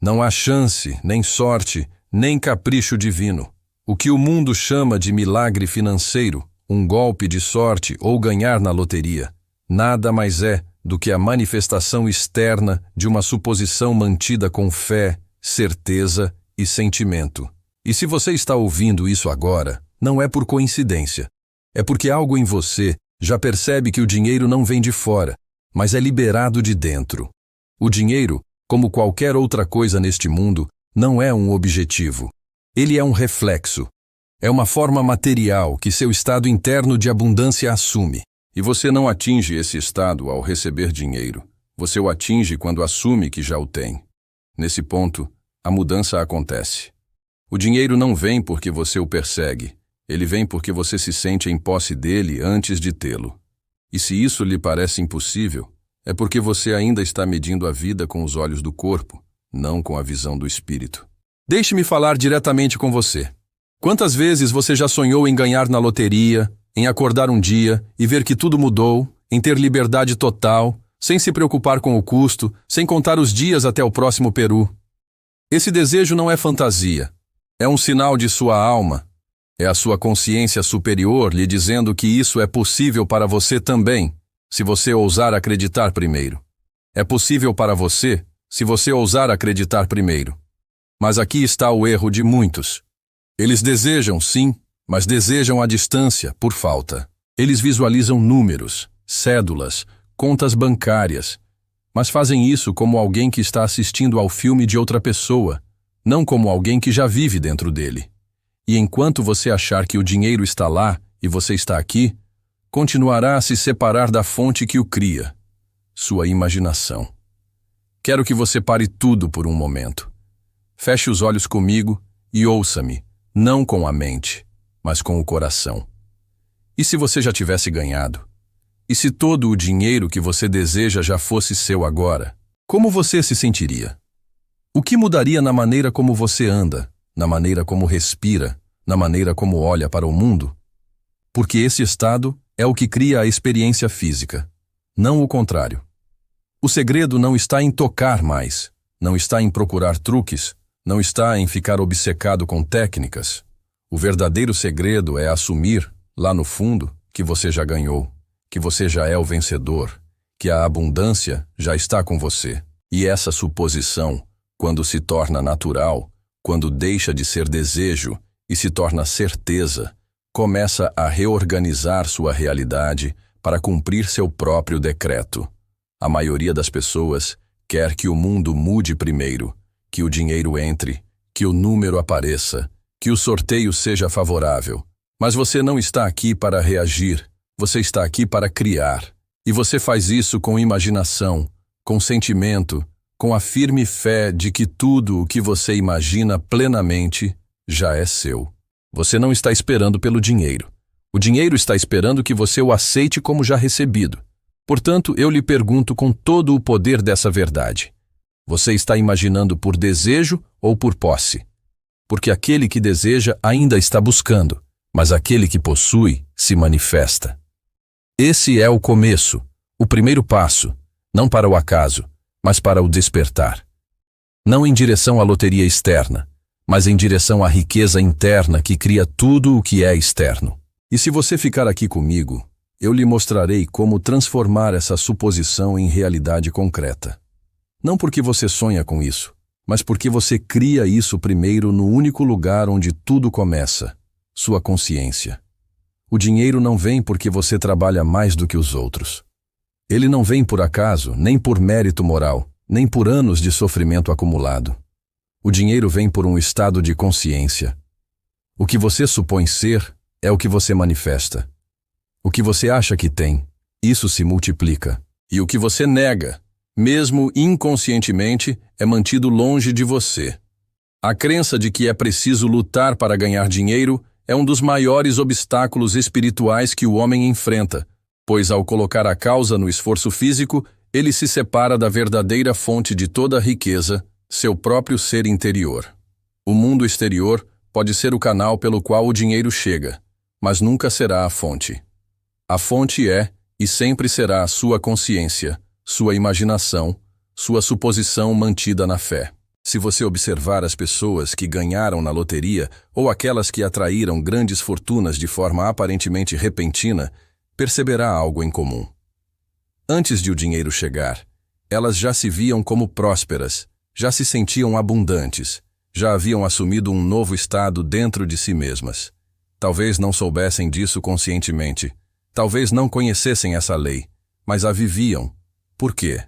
Não há chance, nem sorte, nem capricho divino. O que o mundo chama de milagre financeiro, um golpe de sorte ou ganhar na loteria, nada mais é do que a manifestação externa de uma suposição mantida com fé, certeza e sentimento. E se você está ouvindo isso agora, não é por coincidência. É porque algo em você já percebe que o dinheiro não vem de fora, mas é liberado de dentro. O dinheiro, como qualquer outra coisa neste mundo, não é um objetivo. Ele é um reflexo. É uma forma material que seu estado interno de abundância assume. E você não atinge esse estado ao receber dinheiro. Você o atinge quando assume que já o tem. Nesse ponto, a mudança acontece. O dinheiro não vem porque você o persegue. Ele vem porque você se sente em posse dele antes de tê-lo. E se isso lhe parece impossível, é porque você ainda está medindo a vida com os olhos do corpo, não com a visão do espírito. Deixe-me falar diretamente com você. Quantas vezes você já sonhou em ganhar na loteria, em acordar um dia e ver que tudo mudou, em ter liberdade total, sem se preocupar com o custo, sem contar os dias até o próximo peru? Esse desejo não é fantasia. É um sinal de sua alma. É a sua consciência superior lhe dizendo que isso é possível para você também, se você ousar acreditar primeiro. É possível para você, se você ousar acreditar primeiro. Mas aqui está o erro de muitos. Eles desejam, sim, mas desejam à distância, por falta. Eles visualizam números, cédulas, contas bancárias, mas fazem isso como alguém que está assistindo ao filme de outra pessoa, não como alguém que já vive dentro dele. E enquanto você achar que o dinheiro está lá e você está aqui, continuará a se separar da fonte que o cria, sua imaginação. Quero que você pare tudo por um momento. Feche os olhos comigo e ouça-me, não com a mente, mas com o coração. E se você já tivesse ganhado? E se todo o dinheiro que você deseja já fosse seu agora? Como você se sentiria? O que mudaria na maneira como você anda, na maneira como respira, na maneira como olha para o mundo? Porque esse estado é o que cria a experiência física, não o contrário. O segredo não está em tocar mais, não está em procurar truques, não está em ficar obcecado com técnicas. O verdadeiro segredo é assumir, lá no fundo, que você já ganhou, que você já é o vencedor, que a abundância já está com você. E essa suposição, quando se torna natural, quando deixa de ser desejo e se torna certeza, começa a reorganizar sua realidade para cumprir seu próprio decreto. A maioria das pessoas quer que o mundo mude primeiro, que o dinheiro entre, que o número apareça, que o sorteio seja favorável. Mas você não está aqui para reagir, você está aqui para criar. E você faz isso com imaginação, com sentimento, com a firme fé de que tudo o que você imagina plenamente já é seu. Você não está esperando pelo dinheiro. O dinheiro está esperando que você o aceite como já recebido. Portanto, eu lhe pergunto com todo o poder dessa verdade. Você está imaginando por desejo ou por posse? Porque aquele que deseja ainda está buscando, mas aquele que possui se manifesta. Esse é o começo, o primeiro passo, não para o acaso, mas para o despertar. Não em direção à loteria externa, mas em direção à riqueza interna que cria tudo o que é externo. E se você ficar aqui comigo, eu lhe mostrarei como transformar essa suposição em realidade concreta. Não porque você sonha com isso, mas porque você cria isso primeiro no único lugar onde tudo começa, sua consciência. O dinheiro não vem porque você trabalha mais do que os outros. Ele não vem por acaso, nem por mérito moral, nem por anos de sofrimento acumulado. O dinheiro vem por um estado de consciência. O que você supõe ser é o que você manifesta. O que você acha que tem, isso se multiplica. E o que você nega, mesmo inconscientemente, é mantido longe de você. A crença de que é preciso lutar para ganhar dinheiro é um dos maiores obstáculos espirituais que o homem enfrenta, pois ao colocar a causa no esforço físico, ele se separa da verdadeira fonte de toda a riqueza, seu próprio ser interior. O mundo exterior pode ser o canal pelo qual o dinheiro chega, mas nunca será a fonte. A fonte é e sempre será a sua consciência, sua imaginação, sua suposição mantida na fé. Se você observar as pessoas que ganharam na loteria ou aquelas que atraíram grandes fortunas de forma aparentemente repentina, perceberá algo em comum. Antes de o dinheiro chegar, elas já se viam como prósperas, já se sentiam abundantes, já haviam assumido um novo estado dentro de si mesmas. Talvez não soubessem disso conscientemente, talvez não conhecessem essa lei, mas a viviam. Por quê?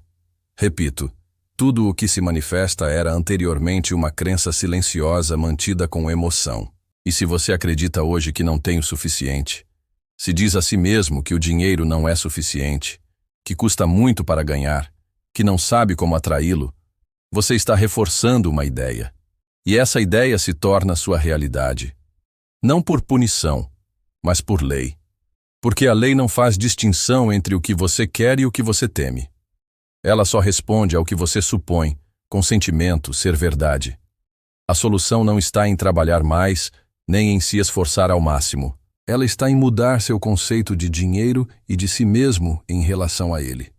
Repito, tudo o que se manifesta era anteriormente uma crença silenciosa mantida com emoção. E se você acredita hoje que não tem o suficiente, se diz a si mesmo que o dinheiro não é suficiente, que custa muito para ganhar, que não sabe como atraí-lo, você está reforçando uma ideia. E essa ideia se torna sua realidade. Não por punição, mas por lei. Porque a lei não faz distinção entre o que você quer e o que você teme. Ela só responde ao que você supõe, com sentimento, ser verdade. A solução não está em trabalhar mais, nem em se esforçar ao máximo. Ela está em mudar seu conceito de dinheiro e de si mesmo em relação a ele.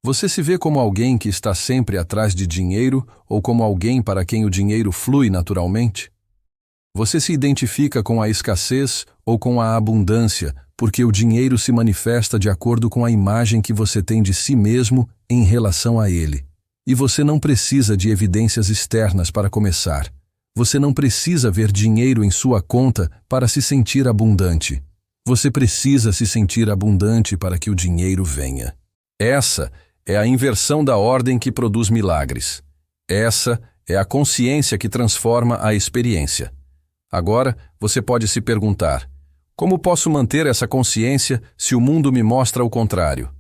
Você se vê como alguém que está sempre atrás de dinheiro ou como alguém para quem o dinheiro flui naturalmente? Você se identifica com a escassez ou com a abundância, porque o dinheiro se manifesta de acordo com a imagem que você tem de si mesmo em relação a ele. E você não precisa de evidências externas para começar. Você não precisa ver dinheiro em sua conta para se sentir abundante. Você precisa se sentir abundante para que o dinheiro venha. Essa é a inversão da ordem que produz milagres. Essa é a consciência que transforma a experiência. Agora, você pode se perguntar: como posso manter essa consciência se o mundo me mostra o contrário?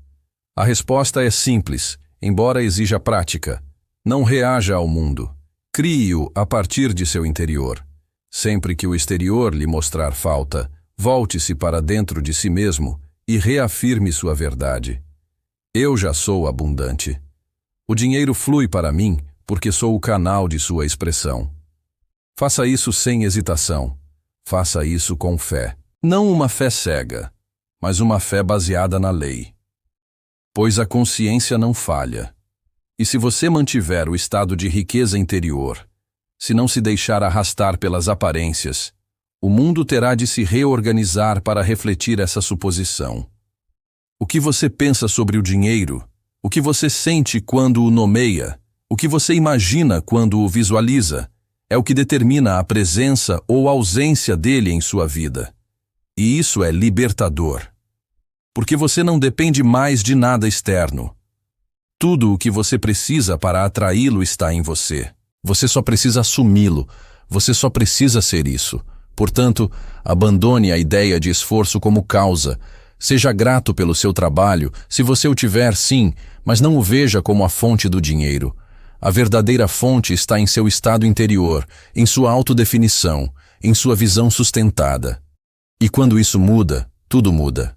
A resposta é simples, embora exija prática. Não reaja ao mundo. Crie-o a partir de seu interior. Sempre que o exterior lhe mostrar falta, volte-se para dentro de si mesmo e reafirme sua verdade. Eu já sou abundante. O dinheiro flui para mim porque sou o canal de sua expressão. Faça isso sem hesitação. Faça isso com fé. Não uma fé cega, mas uma fé baseada na lei. Pois a consciência não falha. E se você mantiver o estado de riqueza interior, se não se deixar arrastar pelas aparências, o mundo terá de se reorganizar para refletir essa suposição. O que você pensa sobre o dinheiro, o que você sente quando o nomeia, o que você imagina quando o visualiza, é o que determina a presença ou ausência dele em sua vida. E isso é libertador. Porque você não depende mais de nada externo. Tudo o que você precisa para atraí-lo está em você. Você só precisa assumi-lo. Você só precisa ser isso. Portanto, abandone a ideia de esforço como causa. Seja grato pelo seu trabalho, se você o tiver, sim, mas não o veja como a fonte do dinheiro. A verdadeira fonte está em seu estado interior, em sua autodefinição, em sua visão sustentada. E quando isso muda, tudo muda.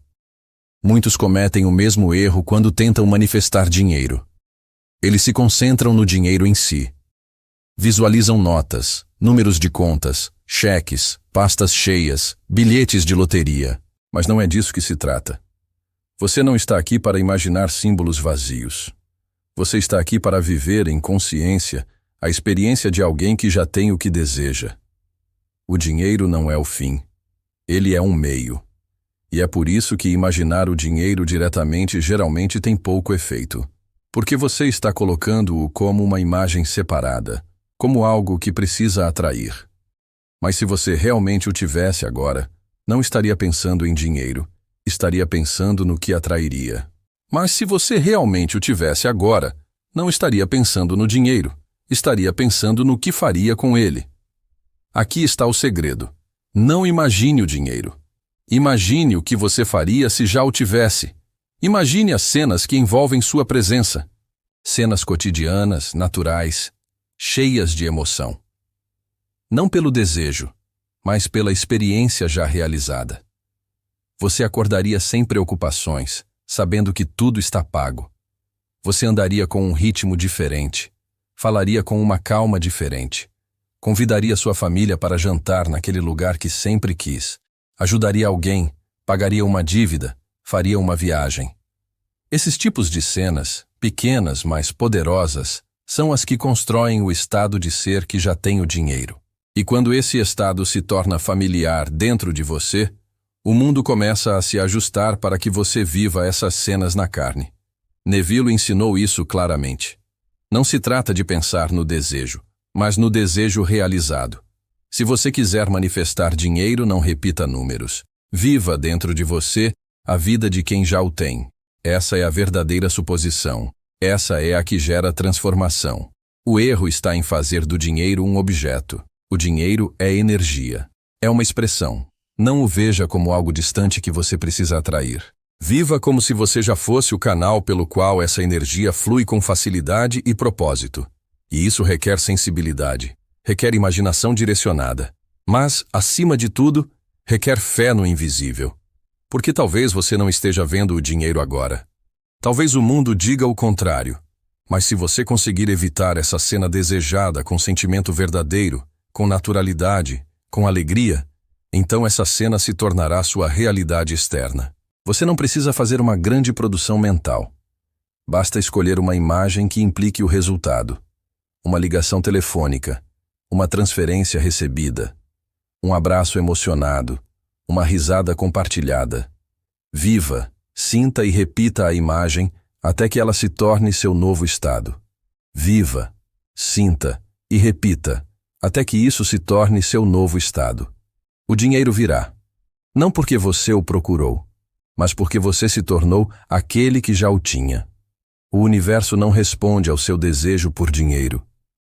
Muitos cometem o mesmo erro quando tentam manifestar dinheiro. Eles se concentram no dinheiro em si. Visualizam notas, números de contas, cheques, pastas cheias, bilhetes de loteria. Mas não é disso que se trata. Você não está aqui para imaginar símbolos vazios. Você está aqui para viver em consciência a experiência de alguém que já tem o que deseja. O dinheiro não é o fim. Ele é um meio. E é por isso que imaginar o dinheiro diretamente geralmente tem pouco efeito. Porque você está colocando-o como uma imagem separada, como algo que precisa atrair. Mas se você realmente o tivesse agora, não estaria pensando em dinheiro, estaria pensando no que atrairia. Mas se você realmente o tivesse agora, não estaria pensando no dinheiro, estaria pensando no que faria com ele. Aqui está o segredo. Não imagine o dinheiro. Imagine o que você faria se já o tivesse. Imagine as cenas que envolvem sua presença. Cenas cotidianas, naturais, cheias de emoção. Não pelo desejo, mas pela experiência já realizada. Você acordaria sem preocupações, sabendo que tudo está pago. Você andaria com um ritmo diferente, falaria com uma calma diferente, convidaria sua família para jantar naquele lugar que sempre quis, ajudaria alguém, pagaria uma dívida, faria uma viagem. Esses tipos de cenas, pequenas mas poderosas, são as que constroem o estado de ser que já tem o dinheiro. E quando esse estado se torna familiar dentro de você, o mundo começa a se ajustar para que você viva essas cenas na carne. Neville ensinou isso claramente. Não se trata de pensar no desejo, mas no desejo realizado. Se você quiser manifestar dinheiro, não repita números. Viva dentro de você a vida de quem já o tem. Essa é a verdadeira suposição. Essa é a que gera transformação. O erro está em fazer do dinheiro um objeto. O dinheiro é energia. É uma expressão. Não o veja como algo distante que você precisa atrair. Viva como se você já fosse o canal pelo qual essa energia flui com facilidade e propósito. E isso requer sensibilidade, requer imaginação direcionada. Mas, acima de tudo, requer fé no invisível. Porque talvez você não esteja vendo o dinheiro agora. Talvez o mundo diga o contrário. Mas se você conseguir evitar essa cena desejada com sentimento verdadeiro, com naturalidade, com alegria, então essa cena se tornará sua realidade externa. Você não precisa fazer uma grande produção mental. Basta escolher uma imagem que implique o resultado. Uma ligação telefônica, uma transferência recebida, um abraço emocionado, uma risada compartilhada. Viva, sinta e repita a imagem até que ela se torne seu novo estado. Viva, sinta e repita até que isso se torne seu novo estado. O dinheiro virá, não porque você o procurou, mas porque você se tornou aquele que já o tinha. O universo não responde ao seu desejo por dinheiro.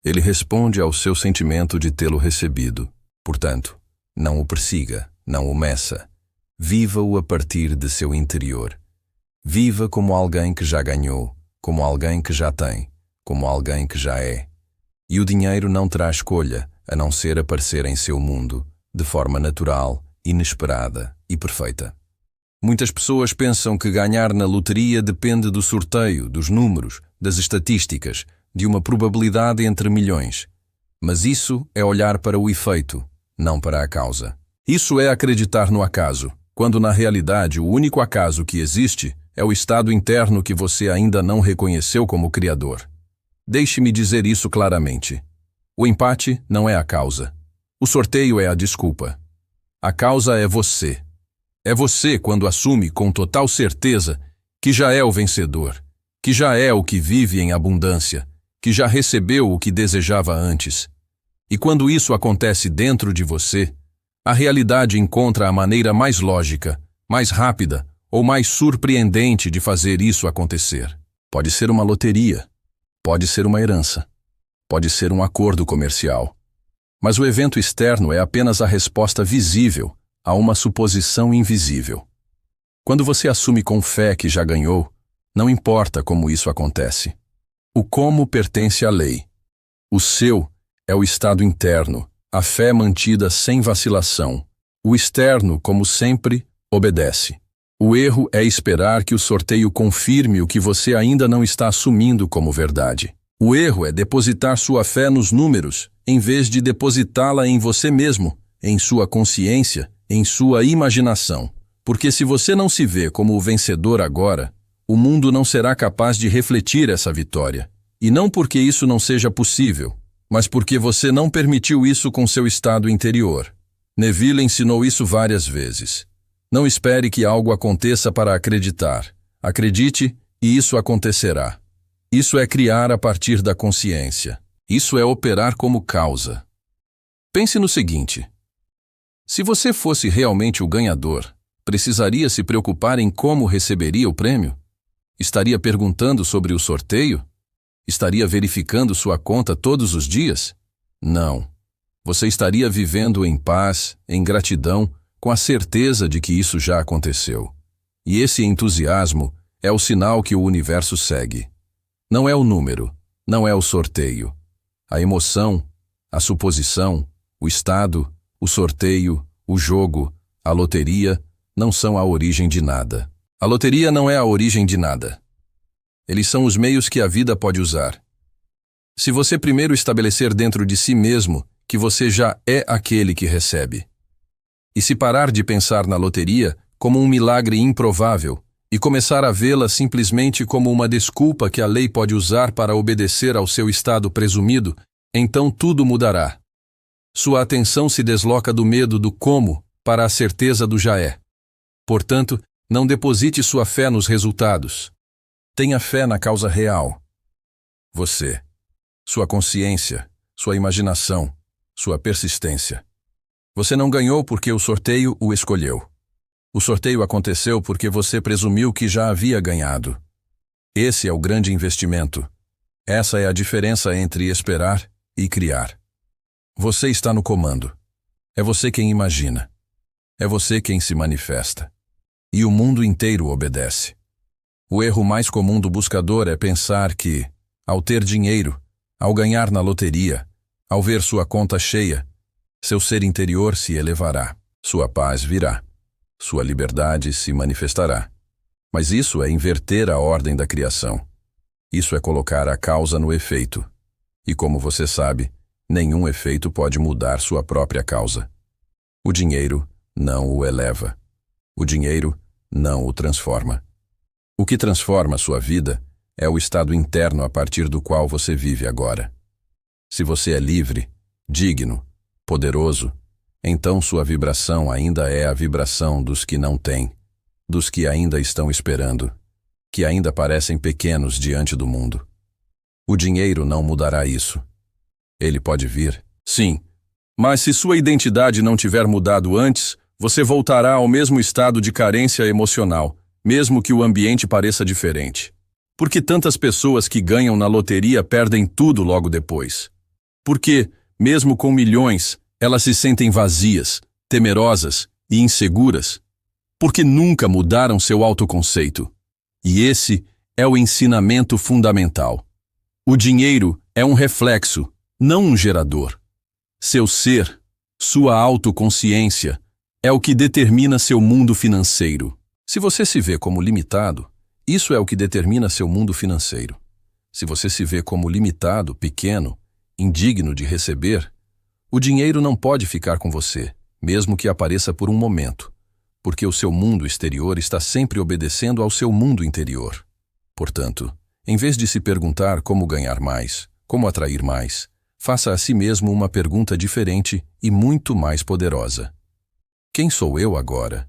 Ele responde ao seu sentimento de tê-lo recebido. Portanto, não o persiga, não o meça. Viva-o a partir de seu interior. Viva como alguém que já ganhou, como alguém que já tem, como alguém que já é. E o dinheiro não terá escolha, a não ser aparecer em seu mundo, de forma natural, inesperada e perfeita. Muitas pessoas pensam que ganhar na loteria depende do sorteio, dos números, das estatísticas, de uma probabilidade entre milhões. Mas isso é olhar para o efeito, não para a causa. Isso é acreditar no acaso, quando na realidade o único acaso que existe é o estado interno que você ainda não reconheceu como criador. Deixe-me dizer isso claramente. O empate não é a causa. O sorteio é a desculpa. A causa é você. É você quando assume com total certeza que já é o vencedor, que já é o que vive em abundância, que já recebeu o que desejava antes. E quando isso acontece dentro de você, a realidade encontra a maneira mais lógica, mais rápida ou mais surpreendente de fazer isso acontecer. Pode ser uma loteria, pode ser uma herança, pode ser um acordo comercial. Mas o evento externo é apenas a resposta visível a uma suposição invisível. Quando você assume com fé que já ganhou, não importa como isso acontece. O como pertence à lei. O seu é o estado interno, a fé mantida sem vacilação. O externo, como sempre, obedece. O erro é esperar que o sorteio confirme o que você ainda não está assumindo como verdade. O erro é depositar sua fé nos números, em vez de depositá-la em você mesmo, em sua consciência, em sua imaginação. Porque se você não se vê como o vencedor agora, o mundo não será capaz de refletir essa vitória. E não porque isso não seja possível, mas porque você não permitiu isso com seu estado interior. Neville ensinou isso várias vezes. Não espere que algo aconteça para acreditar. Acredite e isso acontecerá. Isso é criar a partir da consciência. Isso é operar como causa. Pense no seguinte. Se você fosse realmente o ganhador, precisaria se preocupar em como receberia o prêmio? Estaria perguntando sobre o sorteio? Estaria verificando sua conta todos os dias? Não. Você estaria vivendo em paz, em gratidão, com a certeza de que isso já aconteceu. E esse entusiasmo é o sinal que o universo segue. Não é o número, não é o sorteio. A emoção, a suposição, o estado, o sorteio, o jogo, a loteria não são a origem de nada. A loteria não é a origem de nada. Eles são os meios que a vida pode usar. Se você primeiro estabelecer dentro de si mesmo que você já é aquele que recebe, e se parar de pensar na loteria como um milagre improvável, e começar a vê-la simplesmente como uma desculpa que a lei pode usar para obedecer ao seu estado presumido, então tudo mudará. Sua atenção se desloca do medo do como para a certeza do já é. Portanto, não deposite sua fé nos resultados. Tenha fé na causa real. Você, sua consciência, sua imaginação, sua persistência. Você não ganhou porque o sorteio o escolheu. O sorteio aconteceu porque você presumiu que já havia ganhado. Esse é o grande investimento. Essa é a diferença entre esperar e criar. Você está no comando. É você quem imagina. É você quem se manifesta. E o mundo inteiro obedece. O erro mais comum do buscador é pensar que, ao ter dinheiro, ao ganhar na loteria, ao ver sua conta cheia, seu ser interior se elevará, sua paz virá, sua liberdade se manifestará. Mas isso é inverter a ordem da criação. Isso é colocar a causa no efeito. E como você sabe, nenhum efeito pode mudar sua própria causa. O dinheiro não o eleva. O dinheiro não o transforma. O que transforma sua vida é o estado interno a partir do qual você vive agora. Se você é livre, digno, poderoso, então sua vibração ainda é a vibração dos que não têm, dos que ainda estão esperando, que ainda parecem pequenos diante do mundo. O dinheiro não mudará isso. Ele pode vir, sim, mas se sua identidade não tiver mudado antes, você voltará ao mesmo estado de carência emocional, mesmo que o ambiente pareça diferente. Por que tantas pessoas que ganham na loteria perdem tudo logo depois? Porque, mesmo com milhões, elas se sentem vazias, temerosas e inseguras? Porque nunca mudaram seu autoconceito. E esse é o ensinamento fundamental. O dinheiro é um reflexo, não um gerador. Seu ser, sua autoconsciência, é o que determina seu mundo financeiro. Se você se vê como limitado, isso é o que determina seu mundo financeiro. Se você se vê como limitado, pequeno, indigno de receber, o dinheiro não pode ficar com você, mesmo que apareça por um momento, porque o seu mundo exterior está sempre obedecendo ao seu mundo interior. Portanto, em vez de se perguntar como ganhar mais, como atrair mais, faça a si mesmo uma pergunta diferente e muito mais poderosa. Quem sou eu agora?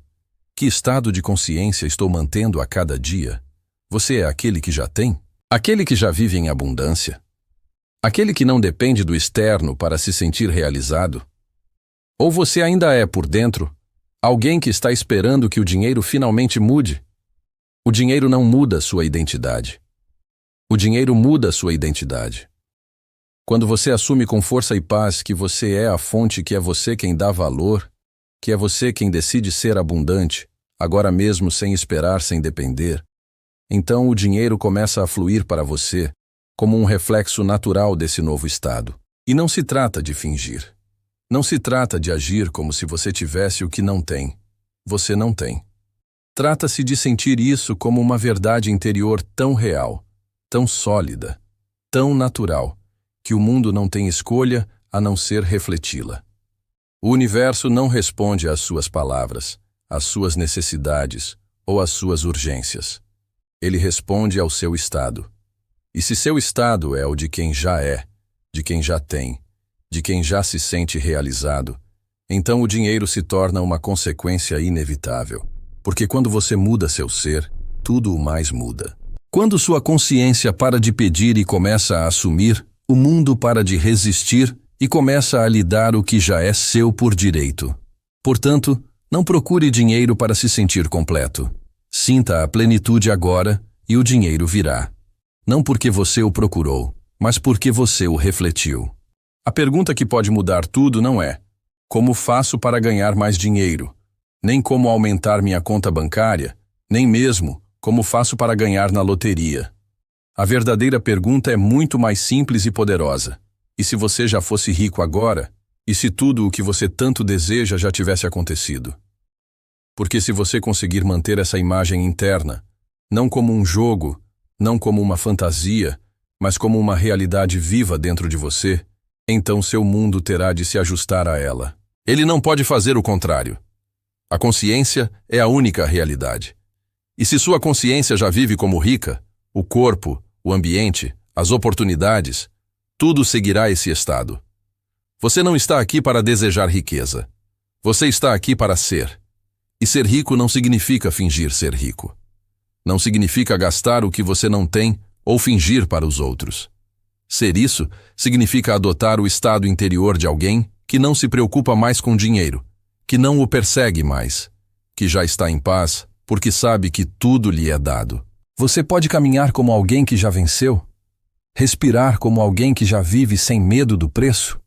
Que estado de consciência estou mantendo a cada dia? Você é aquele que já tem? Aquele que já vive em abundância? Aquele que não depende do externo para se sentir realizado? Ou você ainda é, por dentro, alguém que está esperando que o dinheiro finalmente mude? O dinheiro não muda sua identidade. O dinheiro muda sua identidade. Quando você assume com força e paz que você é a fonte, que é você quem dá valor, que é você quem decide ser abundante, agora mesmo sem esperar, sem depender, então o dinheiro começa a fluir para você como um reflexo natural desse novo estado. E não se trata de fingir. Não se trata de agir como se você tivesse o que não tem. Você não tem. Trata-se de sentir isso como uma verdade interior tão real, tão sólida, tão natural, que o mundo não tem escolha a não ser refleti-la. O universo não responde às suas palavras, às suas necessidades ou às suas urgências. Ele responde ao seu estado. E se seu estado é o de quem já é, de quem já tem, de quem já se sente realizado, então o dinheiro se torna uma consequência inevitável. Porque quando você muda seu ser, tudo o mais muda. Quando sua consciência para de pedir e começa a assumir, o mundo para de resistir e começa a lhe dar o que já é seu por direito. Portanto, não procure dinheiro para se sentir completo. Sinta a plenitude agora e o dinheiro virá. Não porque você o procurou, mas porque você o refletiu. A pergunta que pode mudar tudo não é: como faço para ganhar mais dinheiro? Nem como aumentar minha conta bancária, nem mesmo como faço para ganhar na loteria. A verdadeira pergunta é muito mais simples e poderosa. E se você já fosse rico agora? E se tudo o que você tanto deseja já tivesse acontecido? Porque se você conseguir manter essa imagem interna, não como um jogo, não como uma fantasia, mas como uma realidade viva dentro de você, então seu mundo terá de se ajustar a ela. Ele não pode fazer o contrário. A consciência é a única realidade. E se sua consciência já vive como rica, o corpo, o ambiente, as oportunidades, tudo seguirá esse estado. Você não está aqui para desejar riqueza. Você está aqui para ser. E ser rico não significa fingir ser rico. Não significa gastar o que você não tem ou fingir para os outros. Ser isso significa adotar o estado interior de alguém que não se preocupa mais com dinheiro, que não o persegue mais, que já está em paz porque sabe que tudo lhe é dado. Você pode caminhar como alguém que já venceu? Respirar como alguém que já vive sem medo do preço?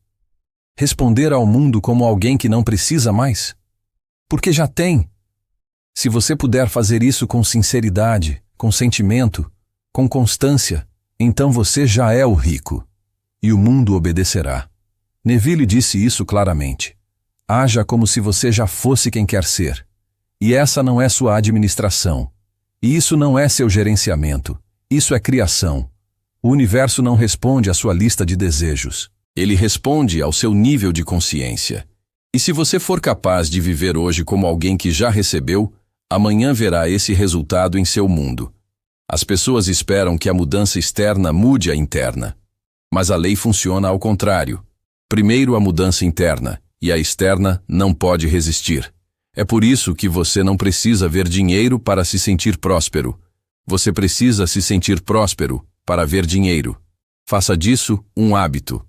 Responder ao mundo como alguém que não precisa mais? Porque já tem. Se você puder fazer isso com sinceridade, com sentimento, com constância, então você já é o rico. E o mundo obedecerá. Neville disse isso claramente. Haja como se você já fosse quem quer ser. E essa não é sua administração. E isso não é seu gerenciamento. Isso é criação. O universo não responde à sua lista de desejos. Ele responde ao seu nível de consciência. E se você for capaz de viver hoje como alguém que já recebeu, amanhã verá esse resultado em seu mundo. As pessoas esperam que a mudança externa mude a interna. Mas a lei funciona ao contrário. Primeiro a mudança interna, e a externa não pode resistir. É por isso que você não precisa ver dinheiro para se sentir próspero. Você precisa se sentir próspero para ver dinheiro. Faça disso um hábito.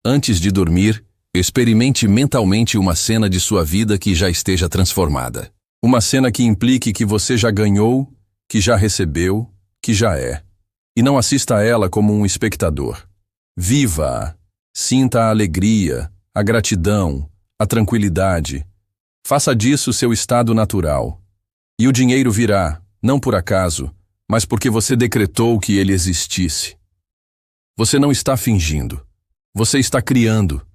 Antes de dormir, experimente mentalmente uma cena de sua vida que já esteja transformada. Uma cena que implique que você já ganhou, que já recebeu, que já é. E não assista a ela como um espectador. Viva-a. Sinta a alegria, a gratidão, a tranquilidade. Faça disso seu estado natural. E o dinheiro virá, não por acaso, mas porque você decretou que ele existisse. Você não está fingindo. Você está criando.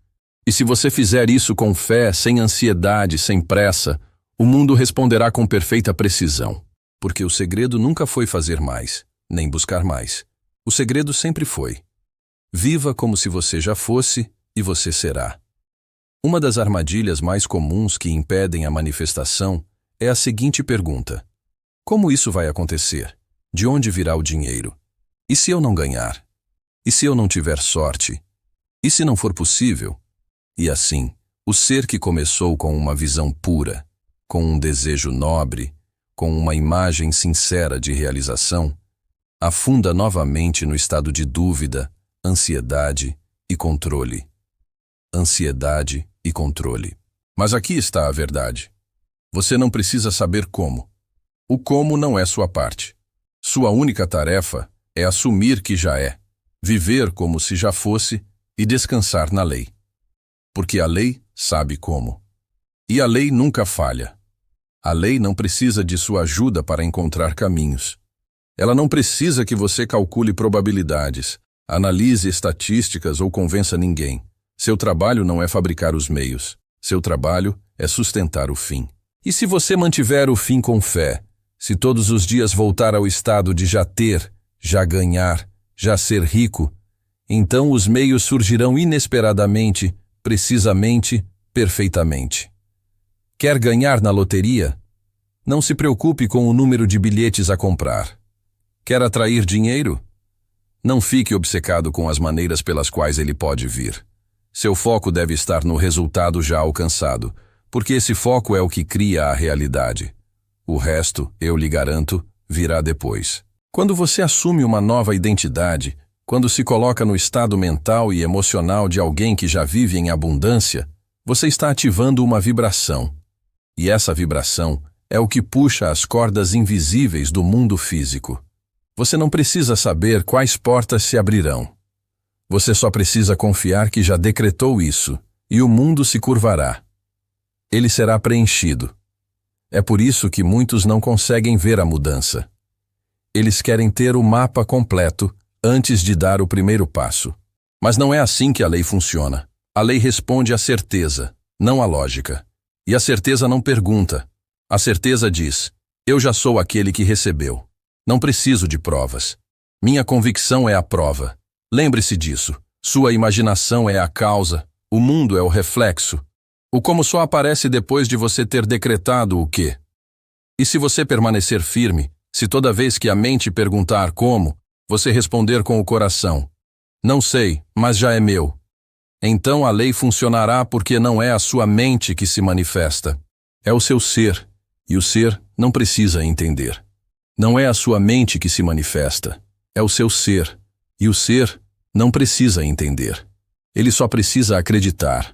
E se você fizer isso com fé, sem ansiedade, sem pressa, o mundo responderá com perfeita precisão. Porque o segredo nunca foi fazer mais, nem buscar mais. O segredo sempre foi: viva como se você já fosse e você será. Uma das armadilhas mais comuns que impedem a manifestação é a seguinte pergunta: como isso vai acontecer? De onde virá o dinheiro? E se eu não ganhar? E se eu não tiver sorte? E se não for possível? E assim, o ser que começou com uma visão pura, com um desejo nobre, com uma imagem sincera de realização, afunda novamente no estado de dúvida, ansiedade e controle. Ansiedade e controle. Mas aqui está a verdade. Você não precisa saber como. O como não é sua parte. Sua única tarefa é assumir que já é, viver como se já fosse e descansar na lei. Porque a lei sabe como. E a lei nunca falha. A lei não precisa de sua ajuda para encontrar caminhos. Ela não precisa que você calcule probabilidades, analise estatísticas ou convença ninguém. Seu trabalho não é fabricar os meios. Seu trabalho é sustentar o fim. E se você mantiver o fim com fé, se todos os dias voltar ao estado de já ter, já ganhar, já ser rico, então os meios surgirão inesperadamente, precisamente, perfeitamente. Quer ganhar na loteria? Não se preocupe com o número de bilhetes a comprar. Quer atrair dinheiro? Não fique obcecado com as maneiras pelas quais ele pode vir. Seu foco deve estar no resultado já alcançado, porque esse foco é o que cria a realidade. O resto, eu lhe garanto, virá depois. Quando você assume uma nova identidade, quando se coloca no estado mental e emocional de alguém que já vive em abundância, você está ativando uma vibração. E essa vibração é o que puxa as cordas invisíveis do mundo físico. Você não precisa saber quais portas se abrirão. Você só precisa confiar que já decretou isso, e o mundo se curvará. Ele será preenchido. É por isso que muitos não conseguem ver a mudança. Eles querem ter o mapa completo antes de dar o primeiro passo. Mas não é assim que a lei funciona. A lei responde à certeza, não à lógica. E a certeza não pergunta. A certeza diz: eu já sou aquele que recebeu. Não preciso de provas. Minha convicção é a prova. Lembre-se disso. Sua imaginação é a causa. O mundo é o reflexo. O como só aparece depois de você ter decretado o quê. E se você permanecer firme, Se toda vez que a mente perguntar como, você responder com o coração, não sei, mas já é meu, então a lei funcionará porque não é a sua mente que se manifesta. É o seu ser, e o ser não precisa entender. Não é a sua mente que se manifesta, é o seu ser, e o ser não precisa entender. Ele só precisa acreditar.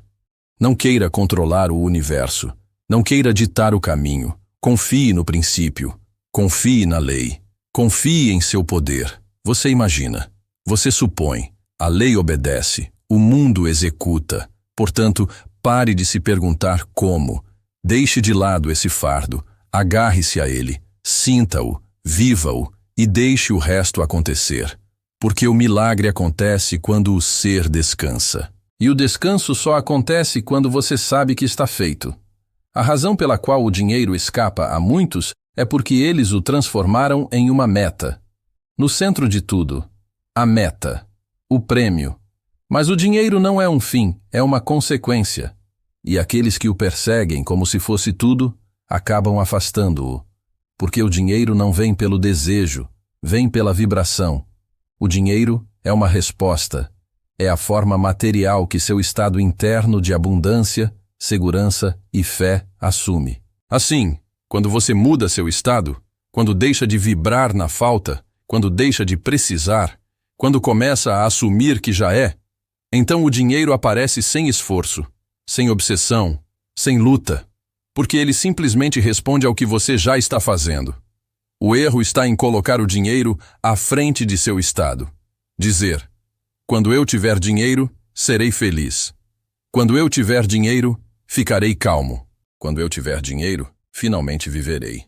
Não queira controlar o universo, não queira ditar o caminho. Confie no princípio, confie na lei, confie em seu poder. Você imagina, você supõe, a lei obedece, o mundo executa. Portanto, pare de se perguntar como. Deixe de lado esse fardo, agarre-se a ele, sinta-o, viva-o e deixe o resto acontecer. Porque o milagre acontece quando o ser descansa. E o descanso só acontece quando você sabe que está feito. A razão pela qual o dinheiro escapa a muitos é porque eles o transformaram em uma meta. No centro de tudo, a meta, o prêmio. Mas o dinheiro não é um fim, é uma consequência. E aqueles que o perseguem como se fosse tudo, acabam afastando-o. Porque o dinheiro não vem pelo desejo, vem pela vibração. O dinheiro é uma resposta, é a forma material que seu estado interno de abundância, segurança e fé assume. Assim, quando você muda seu estado, quando deixa de vibrar na falta, quando deixa de precisar, quando começa a assumir que já é, então o dinheiro aparece sem esforço, sem obsessão, sem luta, porque ele simplesmente responde ao que você já está fazendo. O erro está em colocar o dinheiro à frente de seu estado. Dizer, quando eu tiver dinheiro, serei feliz. Quando eu tiver dinheiro, ficarei calmo. Quando eu tiver dinheiro, finalmente viverei.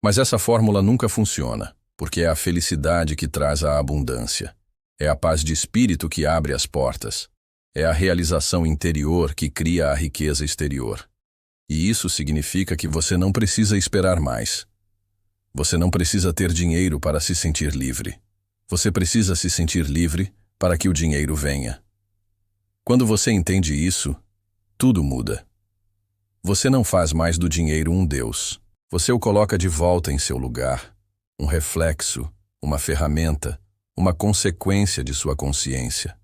Mas essa fórmula nunca funciona, porque é a felicidade que traz a abundância. É a paz de espírito que abre as portas. É a realização interior que cria a riqueza exterior. E isso significa que você não precisa esperar mais. Você não precisa ter dinheiro para se sentir livre. Você precisa se sentir livre para que o dinheiro venha. Quando você entende isso, tudo muda. Você não faz mais do dinheiro um Deus. Você o coloca de volta em seu lugar, um reflexo, uma ferramenta, uma consequência de sua consciência.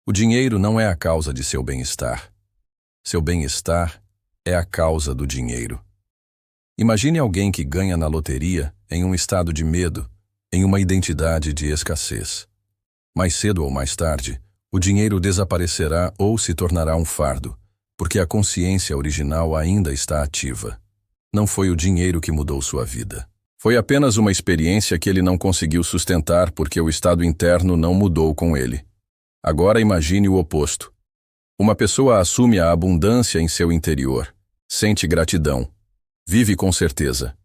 O dinheiro não é a causa de seu bem-estar. Seu bem-estar é a causa do dinheiro. Imagine alguém que ganha na loteria em um estado de medo, em uma identidade de escassez. Mais cedo ou mais tarde, o dinheiro desaparecerá ou se tornará um fardo, porque a consciência original ainda está ativa. Não foi o dinheiro que mudou sua vida. Foi apenas uma experiência que ele não conseguiu sustentar porque o estado interno não mudou com ele. Agora imagine o oposto. Uma pessoa assume a abundância em seu interior, sente gratidão, vive com certeza.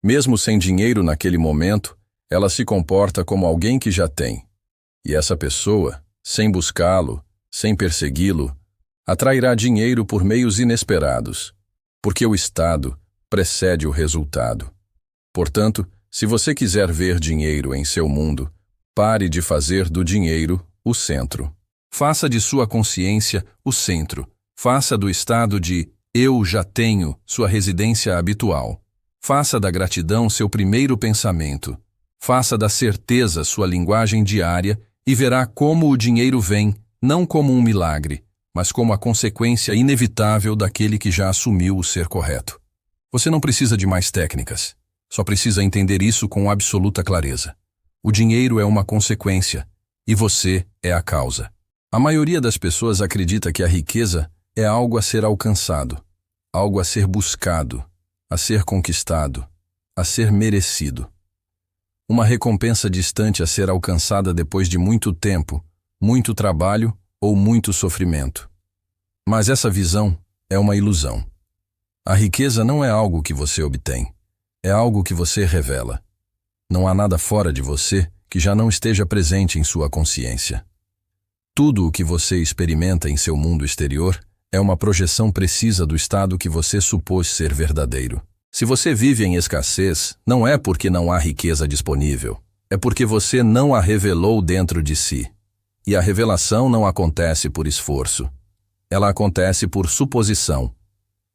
Mesmo sem dinheiro naquele momento, ela se comporta como alguém que já tem. E essa pessoa, sem buscá-lo, sem persegui-lo, atrairá dinheiro por meios inesperados, porque o estado precede o resultado. Portanto, se você quiser ver dinheiro em seu mundo, pare de fazer do dinheiro o centro. Faça de sua consciência o centro. Faça do estado de eu já tenho sua residência habitual. Faça da gratidão seu primeiro pensamento. Faça da certeza sua linguagem diária e verá como o dinheiro vem, não como um milagre, mas como a consequência inevitável daquele que já assumiu o ser correto. Você não precisa de mais técnicas. Só precisa entender isso com absoluta clareza. O dinheiro é uma consequência e você é a causa. A maioria das pessoas acredita que a riqueza é algo a ser alcançado, algo a ser buscado, a ser conquistado, a ser merecido. Uma recompensa distante a ser alcançada depois de muito tempo, muito trabalho ou muito sofrimento. Mas essa visão é uma ilusão. A riqueza não é algo que você obtém, é algo que você revela. Não há nada fora de você que já não esteja presente em sua consciência. Tudo o que você experimenta em seu mundo exterior é uma projeção precisa do estado que você supôs ser verdadeiro. Se você vive em escassez, não é porque não há riqueza disponível, é porque você não a revelou dentro de si. E a revelação não acontece por esforço. Ela acontece por suposição.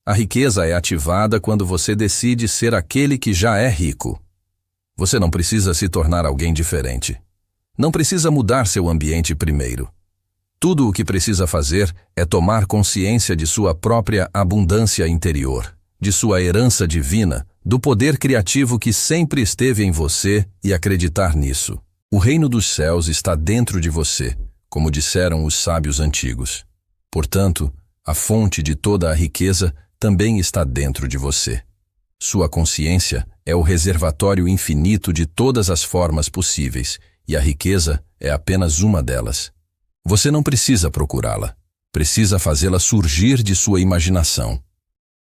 A riqueza é ativada quando você decide ser aquele que já é rico. Você não precisa se tornar alguém diferente. Não precisa mudar seu ambiente primeiro. Tudo o que precisa fazer é tomar consciência de sua própria abundância interior, de sua herança divina, do poder criativo que sempre esteve em você e acreditar nisso. O reino dos céus está dentro de você, como disseram os sábios antigos. Portanto, a fonte de toda a riqueza também está dentro de você. Sua consciência é o reservatório infinito de todas as formas possíveis, e a riqueza é apenas uma delas. Você não precisa procurá-la, precisa fazê-la surgir de sua imaginação.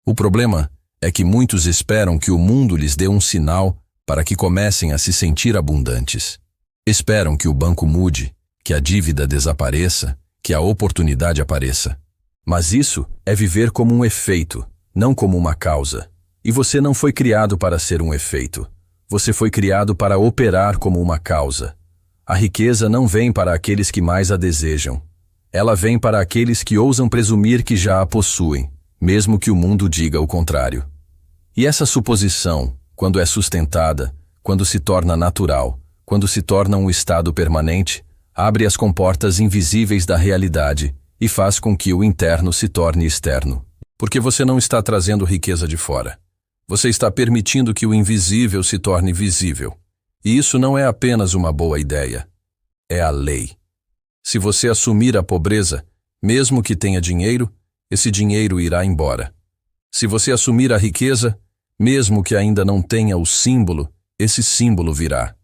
O problema é que muitos esperam que o mundo lhes dê um sinal para que comecem a se sentir abundantes. Esperam que o banco mude, que a dívida desapareça, que a oportunidade apareça. Mas isso é viver como um efeito, não como uma causa. E você não foi criado para ser um efeito. Você foi criado para operar como uma causa. A riqueza não vem para aqueles que mais a desejam. Ela vem para aqueles que ousam presumir que já a possuem, mesmo que o mundo diga o contrário. E essa suposição, quando é sustentada, quando se torna natural, quando se torna um estado permanente, abre as comportas invisíveis da realidade e faz com que o interno se torne externo. Porque você não está trazendo riqueza de fora. Você está permitindo que o invisível se torne visível. E isso não é apenas uma boa ideia. É a lei. Se você assumir a pobreza, mesmo que tenha dinheiro, esse dinheiro irá embora. Se você assumir a riqueza, mesmo que ainda não tenha o símbolo, esse símbolo virá.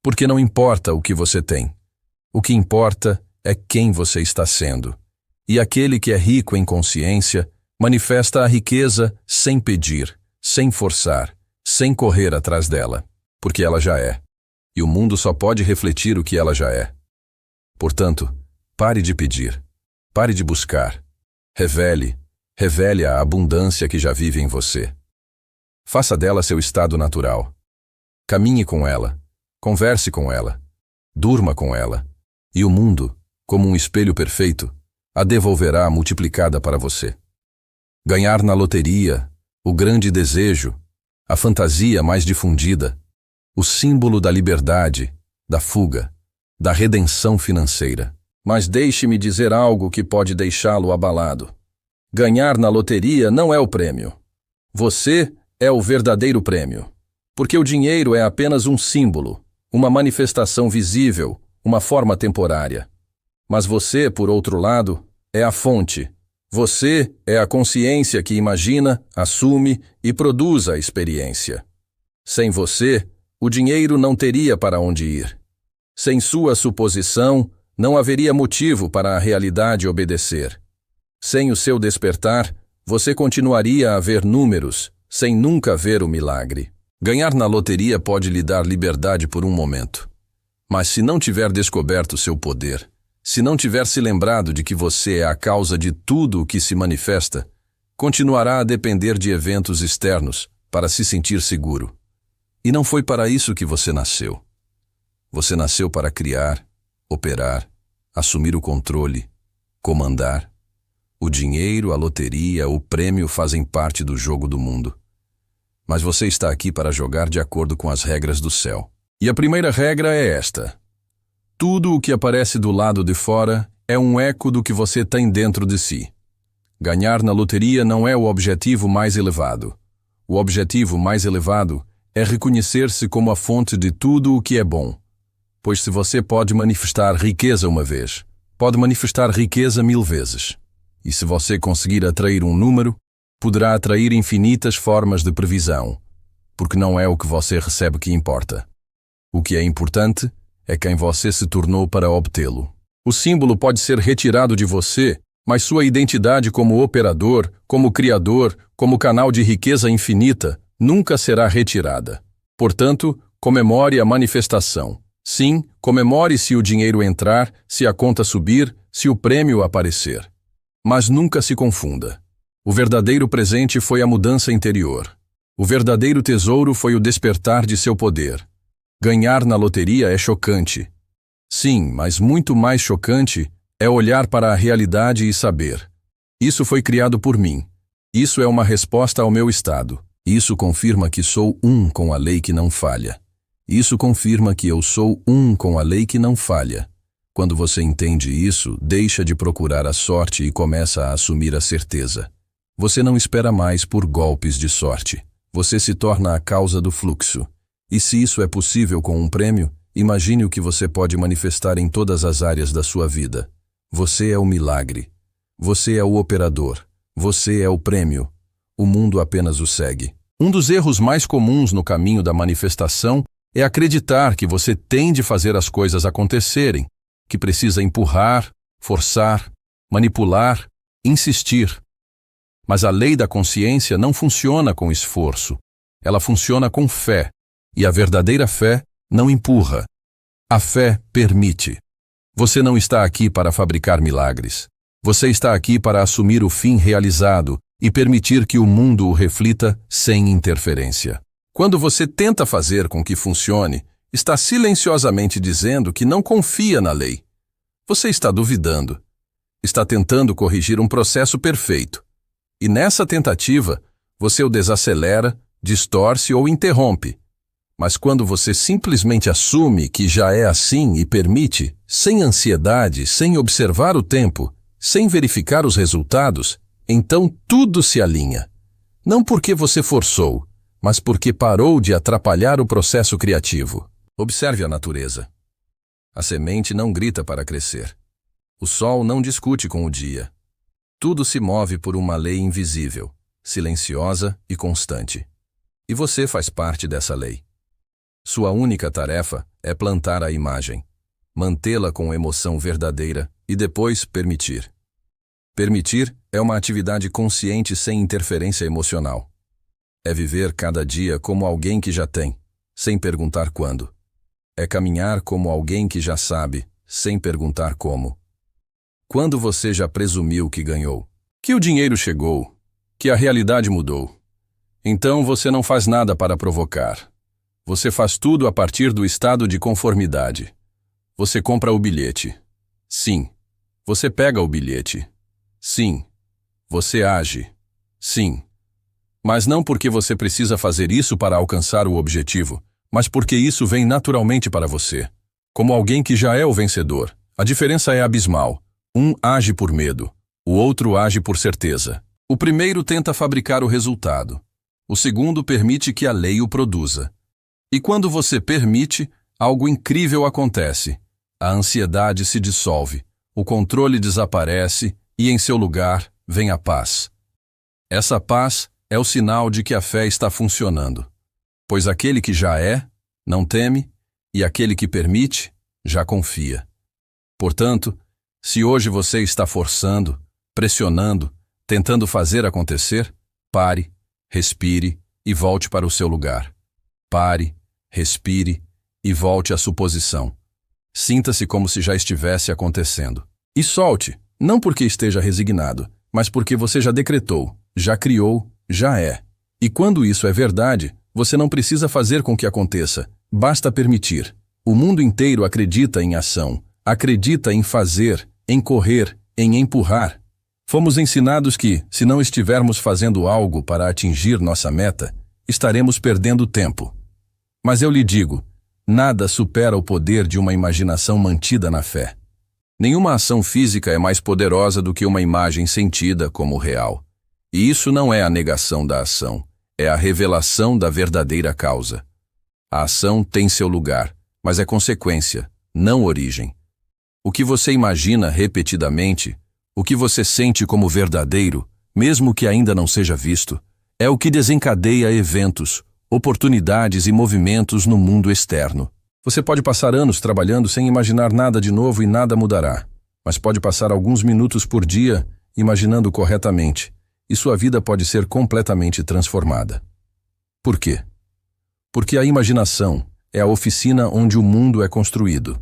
Porque não importa o que você tem. O que importa é quem você está sendo. E aquele que é rico em consciência manifesta a riqueza sem pedir, sem forçar, sem correr atrás dela, porque ela já é. E o mundo só pode refletir o que ela já é. Portanto, pare de pedir, pare de buscar. Revele a abundância que já vive em você. Faça dela seu estado natural. Caminhe com ela, converse com ela, durma com ela, e o mundo, como um espelho perfeito, a devolverá multiplicada para você. Ganhar na loteria, o grande desejo, a fantasia mais difundida, o símbolo da liberdade, da fuga, da redenção financeira. Mas deixe-me dizer algo que pode deixá-lo abalado. Ganhar na loteria não é o prêmio. Você é o verdadeiro prêmio. Porque o dinheiro é apenas um símbolo, uma manifestação visível, uma forma temporária. Mas você, por outro lado, é a fonte. Você é a consciência que imagina, assume e produz a experiência. Sem você, o dinheiro não teria para onde ir. Sem sua suposição, não haveria motivo para a realidade obedecer. Sem o seu despertar, você continuaria a ver números, sem nunca ver o milagre. Ganhar na loteria pode lhe dar liberdade por um momento. Mas se não tiver descoberto seu poder, se não tiver se lembrado de que você é a causa de tudo o que se manifesta, continuará a depender de eventos externos para se sentir seguro. E não foi para isso que você nasceu. Você nasceu para criar, operar, assumir o controle, comandar. O dinheiro, a loteria, o prêmio fazem parte do jogo do mundo. Mas você está aqui para jogar de acordo com as regras do céu. E a primeira regra é esta. Tudo o que aparece do lado de fora é um eco do que você tem dentro de si. Ganhar na loteria não é o objetivo mais elevado. O objetivo mais elevado é reconhecer-se como a fonte de tudo o que é bom. Pois se você pode manifestar riqueza uma vez, pode manifestar riqueza 1000 vezes. E se você conseguir atrair um número, poderá atrair infinitas formas de previsão, porque não é o que você recebe que importa. O que é importante é quem você se tornou para obtê-lo. O símbolo pode ser retirado de você, mas sua identidade como operador, como criador, como canal de riqueza infinita, nunca será retirada. Portanto, comemore a manifestação. Sim, comemore se o dinheiro entrar, se a conta subir, se o prêmio aparecer. Mas nunca se confunda. O verdadeiro presente foi a mudança interior. O verdadeiro tesouro foi o despertar de seu poder. Ganhar na loteria é chocante. Sim, mas muito mais chocante é olhar para a realidade e saber. Isso foi criado por mim. Isso é uma resposta ao meu estado. Isso confirma que sou um com a lei que não falha. Isso confirma que eu sou um com a lei que não falha. Quando você entende isso, deixa de procurar a sorte e começa a assumir a certeza. Você não espera mais por golpes de sorte. Você se torna a causa do fluxo. E se isso é possível com um prêmio, imagine o que você pode manifestar em todas as áreas da sua vida. Você é o milagre. Você é o operador. Você é o prêmio. O mundo apenas o segue. Um dos erros mais comuns no caminho da manifestação é acreditar que você tem de fazer as coisas acontecerem, que precisa empurrar, forçar, manipular, insistir. Mas a lei da consciência não funciona com esforço. Ela funciona com fé. E a verdadeira fé não empurra. A fé permite. Você não está aqui para fabricar milagres. Você está aqui para assumir o fim realizado e permitir que o mundo o reflita sem interferência. Quando você tenta fazer com que funcione, está silenciosamente dizendo que não confia na lei. Você está duvidando. Está tentando corrigir um processo perfeito. E nessa tentativa, você o desacelera, distorce ou interrompe. Mas quando você simplesmente assume que já é assim e permite, sem ansiedade, sem observar o tempo, sem verificar os resultados, então tudo se alinha. Não porque você forçou, mas porque parou de atrapalhar o processo criativo. Observe a natureza. A semente não grita para crescer. O sol não discute com o dia. Tudo se move por uma lei invisível, silenciosa e constante. E você faz parte dessa lei. Sua única tarefa é plantar a imagem, mantê-la com emoção verdadeira e depois permitir. Permitir é uma atividade consciente sem interferência emocional. É viver cada dia como alguém que já tem, sem perguntar quando. É caminhar como alguém que já sabe, sem perguntar como. Quando você já presumiu que ganhou, que o dinheiro chegou, que a realidade mudou, então você não faz nada para provocar. Você faz tudo a partir do estado de conformidade. Você compra o bilhete. Sim. Você pega o bilhete. Sim. Você age. Sim. Mas não porque você precisa fazer isso para alcançar o objetivo, mas porque isso vem naturalmente para você. Como alguém que já é o vencedor, a diferença é abismal. Um age por medo, o outro age por certeza. O primeiro tenta fabricar o resultado. O segundo permite que a lei o produza. E quando você permite, algo incrível acontece. A ansiedade se dissolve, o controle desaparece e em seu lugar vem a paz. Essa paz é o sinal de que a fé está funcionando. Pois aquele que já é, não teme, e aquele que permite, já confia. Portanto, se hoje você está forçando, pressionando, tentando fazer acontecer, pare, respire e volte para o seu lugar. Pare, respire e volte à sua posição. Sinta-se como se já estivesse acontecendo. E solte, não porque esteja resignado, mas porque você já decretou, já criou, já é. E quando isso é verdade, você não precisa fazer com que aconteça, basta permitir. O mundo inteiro acredita em ação, acredita em fazer, em correr, em empurrar. Fomos ensinados que, se não estivermos fazendo algo para atingir nossa meta, estaremos perdendo tempo. Mas eu lhe digo, nada supera o poder de uma imaginação mantida na fé. Nenhuma ação física é mais poderosa do que uma imagem sentida como real. E isso não é a negação da ação, é a revelação da verdadeira causa. A ação tem seu lugar, mas é consequência, não origem. O que você imagina repetidamente, o que você sente como verdadeiro, mesmo que ainda não seja visto, é o que desencadeia eventos, oportunidades e movimentos no mundo externo. Você pode passar anos trabalhando sem imaginar nada de novo e nada mudará, mas pode passar alguns minutos por dia imaginando corretamente, e sua vida pode ser completamente transformada. Por quê? Porque a imaginação é a oficina onde o mundo é construído.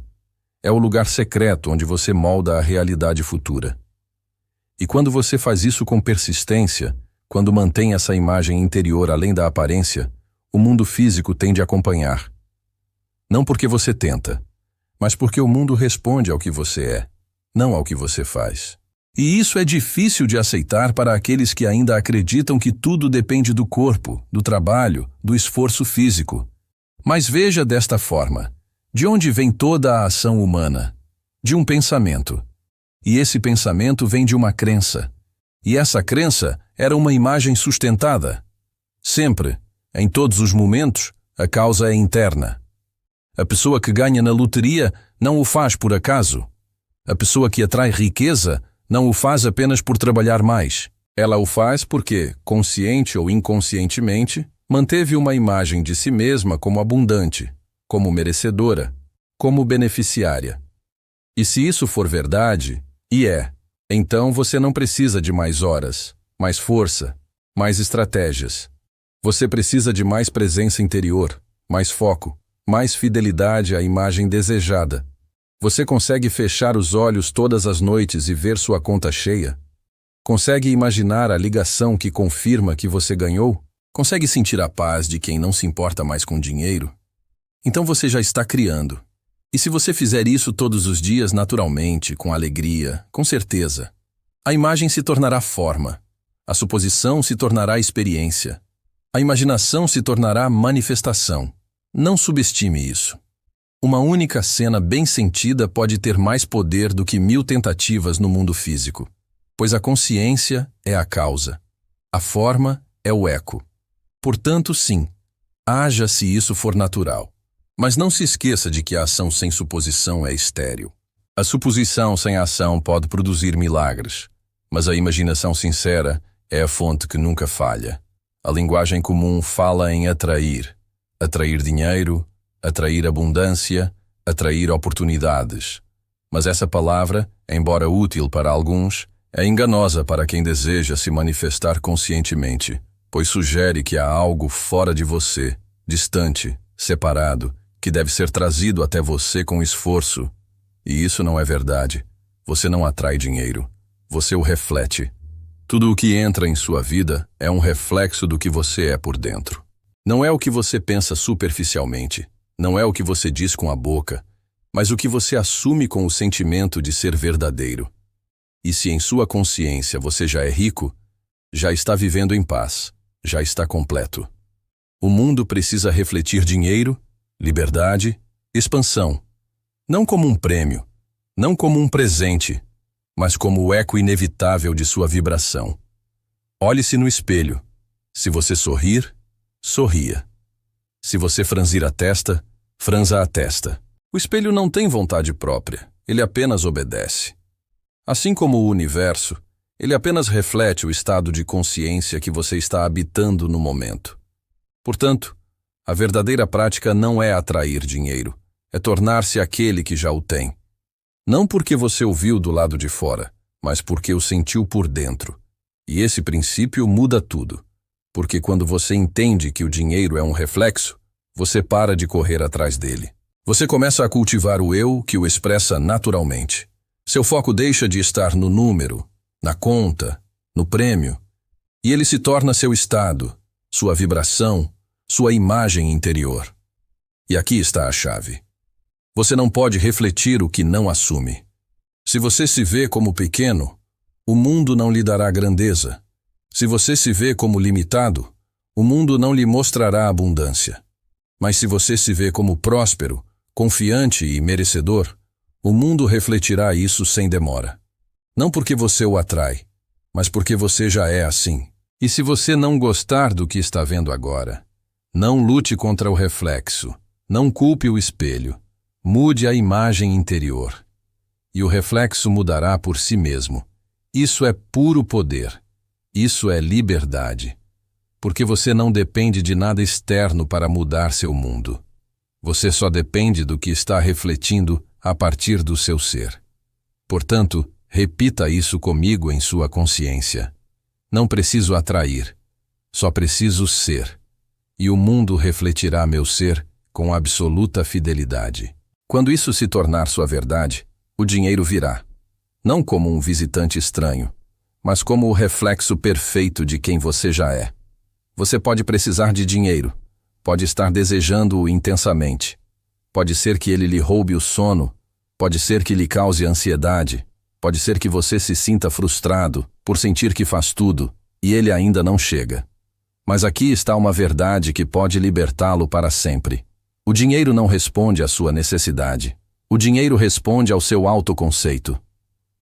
É o lugar secreto onde você molda a realidade futura. E quando você faz isso com persistência, quando mantém essa imagem interior além da aparência, o mundo físico tende a acompanhar. Não porque você tenta, mas porque o mundo responde ao que você é, não ao que você faz. E isso é difícil de aceitar para aqueles que ainda acreditam que tudo depende do corpo, do trabalho, do esforço físico. Mas veja desta forma: de onde vem toda a ação humana? De um pensamento. E esse pensamento vem de uma crença. E essa crença era uma imagem sustentada. Sempre, em todos os momentos, a causa é interna. A pessoa que ganha na loteria não o faz por acaso. A pessoa que atrai riqueza não o faz apenas por trabalhar mais. Ela o faz porque, consciente ou inconscientemente, manteve uma imagem de si mesma como abundante, como merecedora, como beneficiária. E se isso for verdade, então você não precisa de mais horas, mais força, mais estratégias. Você precisa de mais presença interior, mais foco, mais fidelidade à imagem desejada. Você consegue fechar os olhos todas as noites e ver sua conta cheia? Consegue imaginar a ligação que confirma que você ganhou? Consegue sentir a paz de quem não se importa mais com dinheiro? Então você já está criando. E se você fizer isso todos os dias naturalmente, com alegria, com certeza, a imagem se tornará forma, a suposição se tornará experiência, a imaginação se tornará manifestação. Não subestime isso. Uma única cena bem sentida pode ter mais poder do que 1000 tentativas no mundo físico, pois a consciência é a causa, a forma é o eco. Portanto, sim, haja se isso for natural. Mas não se esqueça de que a ação sem suposição é estéril. A suposição sem ação pode produzir milagres, mas a imaginação sincera é a fonte que nunca falha. A linguagem comum fala em atrair dinheiro, atrair abundância, atrair oportunidades. Mas essa palavra, embora útil para alguns, é enganosa para quem deseja se manifestar conscientemente, pois sugere que há algo fora de você, distante, separado, que deve ser trazido até você com esforço. E isso não é verdade. Você não atrai dinheiro. Você o reflete. Tudo o que entra em sua vida é um reflexo do que você é por dentro. Não é o que você pensa superficialmente, não é o que você diz com a boca, mas o que você assume com o sentimento de ser verdadeiro. E se em sua consciência você já é rico, já está vivendo em paz, já está completo. O mundo precisa refletir dinheiro, liberdade, expansão. Não como um prêmio, não como um presente, mas como o eco inevitável de sua vibração. Olhe-se no espelho. Se você sorrir, sorria. Se você franzir a testa, franza a testa. O espelho não tem vontade própria, ele apenas obedece. Assim como o universo, ele apenas reflete o estado de consciência que você está habitando no momento. Portanto, a verdadeira prática não é atrair dinheiro, é tornar-se aquele que já o tem. Não porque você o viu do lado de fora, mas porque o sentiu por dentro. E esse princípio muda tudo. Porque quando você entende que o dinheiro é um reflexo, você para de correr atrás dele. Você começa a cultivar o eu que o expressa naturalmente. Seu foco deixa de estar no número, na conta, no prêmio, e ele se torna seu estado, sua vibração, sua imagem interior. E aqui está a chave. Você não pode refletir o que não assume. Se você se vê como pequeno, o mundo não lhe dará grandeza. Se você se vê como limitado, o mundo não lhe mostrará abundância. Mas se você se vê como próspero, confiante e merecedor, o mundo refletirá isso sem demora. Não porque você o atrai, mas porque você já é assim. E se você não gostar do que está vendo agora, não lute contra o reflexo, não culpe o espelho, mude a imagem interior. E o reflexo mudará por si mesmo. Isso é puro poder. Isso é liberdade. Porque você não depende de nada externo para mudar seu mundo. Você só depende do que está refletindo a partir do seu ser. Portanto, repita isso comigo em sua consciência. Não preciso atrair, só preciso ser. E o mundo refletirá meu ser com absoluta fidelidade. Quando isso se tornar sua verdade, o dinheiro virá. Não como um visitante estranho, mas como o reflexo perfeito de quem você já é. Você pode precisar de dinheiro, pode estar desejando-o intensamente. Pode ser que ele lhe roube o sono, pode ser que lhe cause ansiedade, pode ser que você se sinta frustrado por sentir que faz tudo e ele ainda não chega. Mas aqui está uma verdade que pode libertá-lo para sempre. O dinheiro não responde à sua necessidade. O dinheiro responde ao seu autoconceito.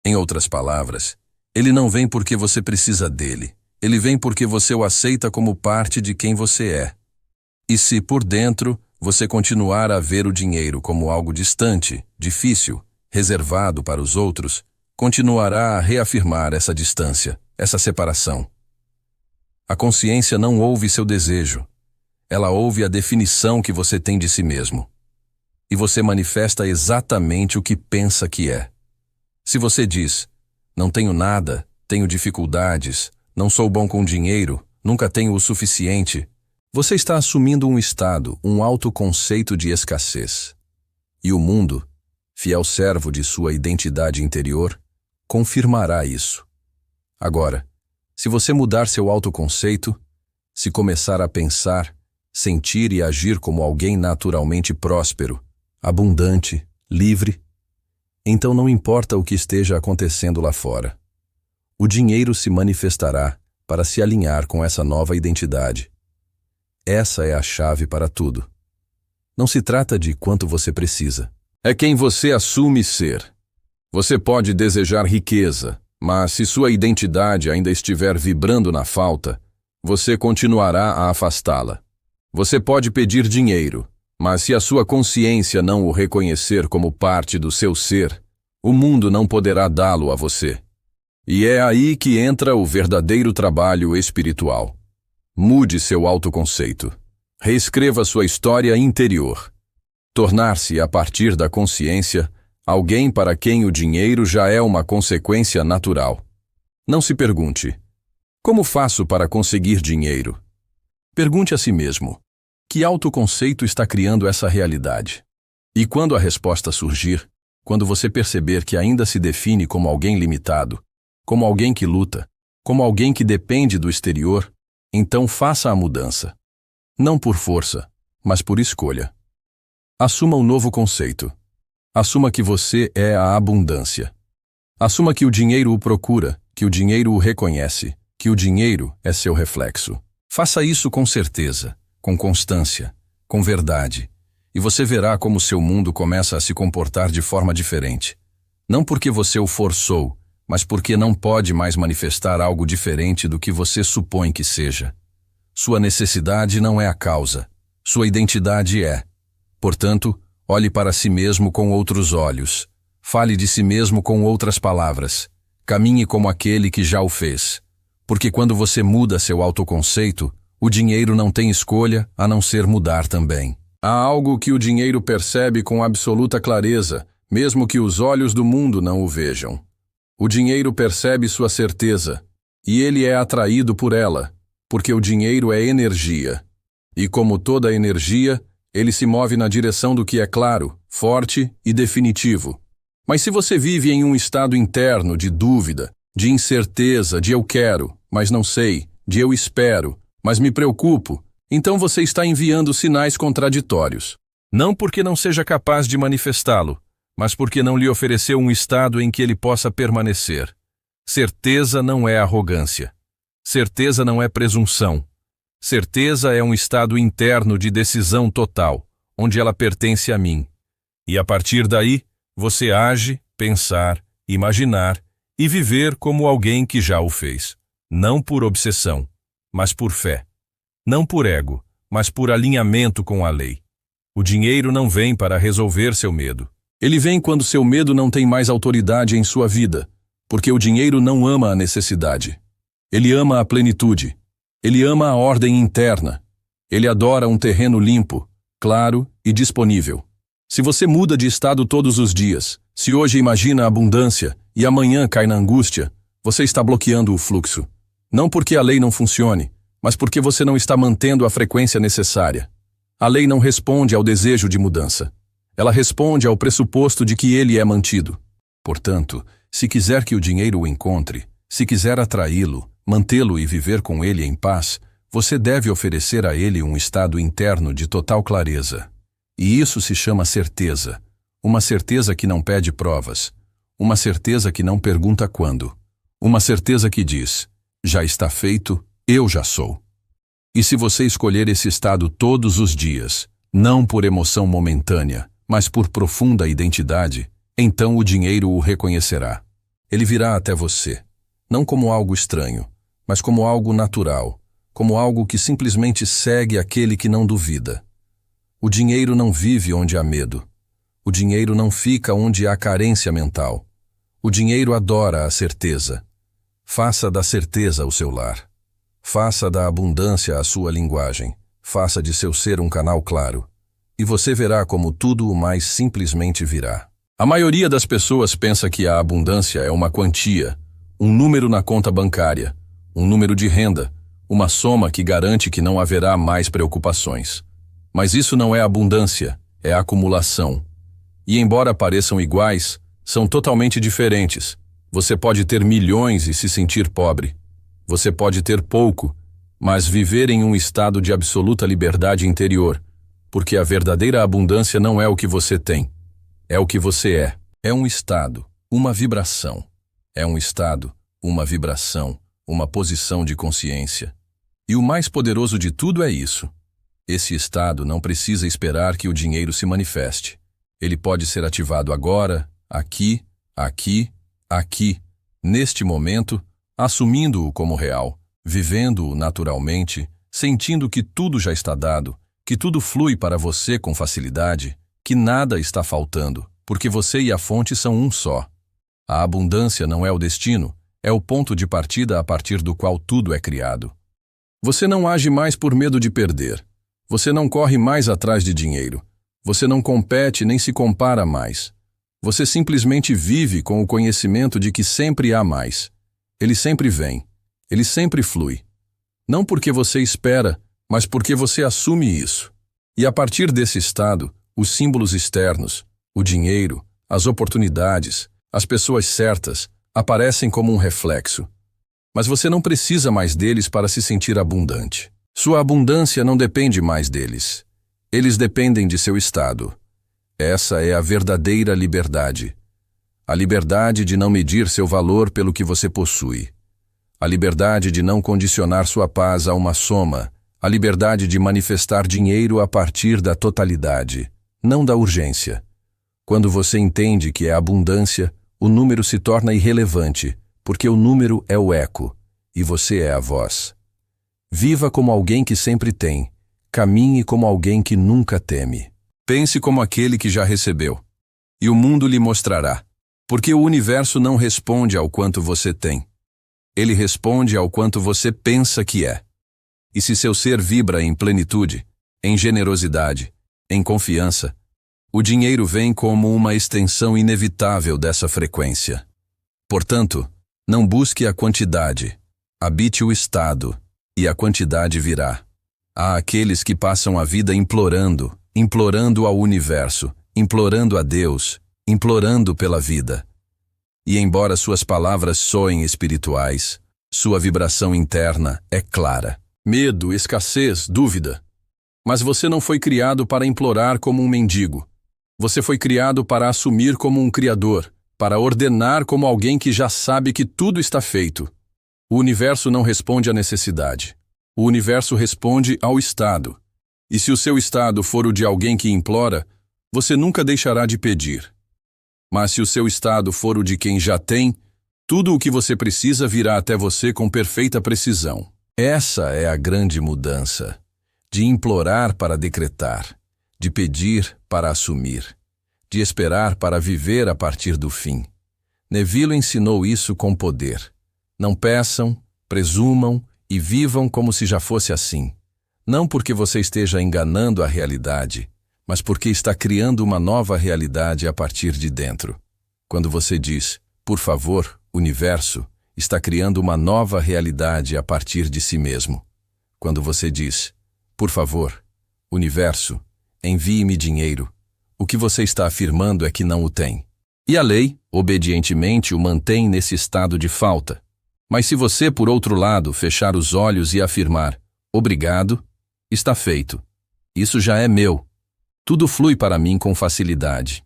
Em outras palavras, ele não vem porque você precisa dele. Ele vem porque você o aceita como parte de quem você é. E se, por dentro, você continuar a ver o dinheiro como algo distante, difícil, reservado para os outros, continuará a reafirmar essa distância, essa separação. A consciência não ouve seu desejo. Ela ouve a definição que você tem de si mesmo. E você manifesta exatamente o que pensa que é. Se você diz, não tenho nada, tenho dificuldades, não sou bom com dinheiro, nunca tenho o suficiente, você está assumindo um estado, um autoconceito de escassez. E o mundo, fiel servo de sua identidade interior, confirmará isso. Agora, se você mudar seu autoconceito, se começar a pensar, sentir e agir como alguém naturalmente próspero, abundante, livre, então não importa o que esteja acontecendo lá fora. O dinheiro se manifestará para se alinhar com essa nova identidade. Essa é a chave para tudo. Não se trata de quanto você precisa. É quem você assume ser. Você pode desejar riqueza, mas se sua identidade ainda estiver vibrando na falta, você continuará a afastá-la. Você pode pedir dinheiro, mas se a sua consciência não o reconhecer como parte do seu ser, o mundo não poderá dá-lo a você. E é aí que entra o verdadeiro trabalho espiritual. Mude seu autoconceito. Reescreva sua história interior. Tornar-se, a partir da consciência, alguém para quem o dinheiro já é uma consequência natural. Não se pergunte, como faço para conseguir dinheiro? Pergunte a si mesmo, que autoconceito está criando essa realidade? E quando a resposta surgir, quando você perceber que ainda se define como alguém limitado, como alguém que luta, como alguém que depende do exterior, então faça a mudança. Não por força, mas por escolha. Assuma um novo conceito. Assuma que você é a abundância. Assuma que o dinheiro o procura, que o dinheiro o reconhece, que o dinheiro é seu reflexo. Faça isso com certeza, com constância, com verdade, e você verá como seu mundo começa a se comportar de forma diferente. Não porque você o forçou, mas porque não pode mais manifestar algo diferente do que você supõe que seja. Sua necessidade não é a causa, sua identidade é. Portanto, olhe para si mesmo com outros olhos. Fale de si mesmo com outras palavras. Caminhe como aquele que já o fez. Porque quando você muda seu autoconceito, o dinheiro não tem escolha a não ser mudar também. Há algo que o dinheiro percebe com absoluta clareza, mesmo que os olhos do mundo não o vejam. O dinheiro percebe sua certeza, e ele é atraído por ela, porque o dinheiro é energia. E como toda energia, ele se move na direção do que é claro, forte e definitivo. Mas se você vive em um estado interno de dúvida, de incerteza, de eu quero, mas não sei, de eu espero, mas me preocupo, então você está enviando sinais contraditórios. Não porque não seja capaz de manifestá-lo, mas porque não lhe ofereceu um estado em que ele possa permanecer. Certeza não é arrogância. Certeza não é presunção. Certeza é um estado interno de decisão total, onde ela pertence a mim. E a partir daí, você age, pensar, imaginar e viver como alguém que já o fez. Não por obsessão, mas por fé. Não por ego, mas por alinhamento com a lei. O dinheiro não vem para resolver seu medo. Ele vem quando seu medo não tem mais autoridade em sua vida, porque o dinheiro não ama a necessidade. Ele ama a plenitude. Ele ama a ordem interna. Ele adora um terreno limpo, claro e disponível. Se você muda de estado todos os dias, se hoje imagina a abundância e amanhã cai na angústia, você está bloqueando o fluxo. Não porque a lei não funcione, mas porque você não está mantendo a frequência necessária. A lei não responde ao desejo de mudança. Ela responde ao pressuposto de que ele é mantido. Portanto, se quiser que o dinheiro o encontre, se quiser atraí-lo, mantê-lo e viver com ele em paz, você deve oferecer a ele um estado interno de total clareza. E isso se chama certeza. Uma certeza que não pede provas. Uma certeza que não pergunta quando. Uma certeza que diz, já está feito, eu já sou. E se você escolher esse estado todos os dias, não por emoção momentânea, mas por profunda identidade, então o dinheiro o reconhecerá. Ele virá até você, não como algo estranho, mas como algo natural, como algo que simplesmente segue aquele que não duvida. O dinheiro não vive onde há medo. O dinheiro não fica onde há carência mental. O dinheiro adora a certeza. Faça da certeza o seu lar. Faça da abundância a sua linguagem. Faça de seu ser um canal claro. E você verá como tudo o mais simplesmente virá. A maioria das pessoas pensa que a abundância é uma quantia, um número na conta bancária, um número de renda, uma soma que garante que não haverá mais preocupações. Mas isso não é abundância, é acumulação. E embora pareçam iguais, são totalmente diferentes. Você pode ter milhões e se sentir pobre. Você pode ter pouco, mas viver em um estado de absoluta liberdade interior, porque a verdadeira abundância não é o que você tem, é o que você é. É um estado, uma vibração. É um estado, uma vibração, uma posição de consciência. E o mais poderoso de tudo é isso. Esse estado não precisa esperar que o dinheiro se manifeste. Ele pode ser ativado agora, aqui, aqui, aqui, neste momento, assumindo-o como real, vivendo-o naturalmente, sentindo que tudo já está dado, que tudo flui para você com facilidade, que nada está faltando, porque você e a fonte são um só. A abundância não é o destino, é o ponto de partida a partir do qual tudo é criado. Você não age mais por medo de perder. Você não corre mais atrás de dinheiro. Você não compete nem se compara mais. Você simplesmente vive com o conhecimento de que sempre há mais. Ele sempre vem. Ele sempre flui. Não porque você espera, mas porque você assume isso. E a partir desse estado, os símbolos externos, o dinheiro, as oportunidades, as pessoas certas, aparecem como um reflexo. Mas você não precisa mais deles para se sentir abundante. Sua abundância não depende mais deles. Eles dependem de seu estado. Essa é a verdadeira liberdade. A liberdade de não medir seu valor pelo que você possui. A liberdade de não condicionar sua paz a uma soma. A liberdade de manifestar dinheiro a partir da totalidade, não da urgência. Quando você entende que é abundância, o número se torna irrelevante, porque o número é o eco, e você é a voz. Viva como alguém que sempre tem. Caminhe como alguém que nunca teme. Pense como aquele que já recebeu. E o mundo lhe mostrará. Porque o universo não responde ao quanto você tem. Ele responde ao quanto você pensa que é. E se seu ser vibra em plenitude, em generosidade, em confiança, o dinheiro vem como uma extensão inevitável dessa frequência. Portanto, não busque a quantidade, habite o estado, e a quantidade virá. Há aqueles que passam a vida implorando, implorando ao universo, implorando a Deus, implorando pela vida. E embora suas palavras soem espirituais, sua vibração interna é clara. Medo, escassez, dúvida. Mas você não foi criado para implorar como um mendigo. Você foi criado para assumir como um criador, para ordenar como alguém que já sabe que tudo está feito. O universo não responde à necessidade. O universo responde ao estado. E se o seu estado for o de alguém que implora, você nunca deixará de pedir. Mas se o seu estado for o de quem já tem, tudo o que você precisa virá até você com perfeita precisão. Essa é a grande mudança, de implorar para decretar, de pedir para assumir, de esperar para viver a partir do fim. Neville ensinou isso com poder. Não peçam, presumam e vivam como se já fosse assim. Não porque você esteja enganando a realidade, mas porque está criando uma nova realidade a partir de dentro. Quando você diz, por favor, universo, está criando uma nova realidade a partir de si mesmo. Quando você diz, por favor, universo, envie-me dinheiro, o que você está afirmando é que não o tem. E a lei, obedientemente, o mantém nesse estado de falta. Mas se você, por outro lado, fechar os olhos e afirmar, obrigado, está feito. Isso já é meu. Tudo flui para mim com facilidade.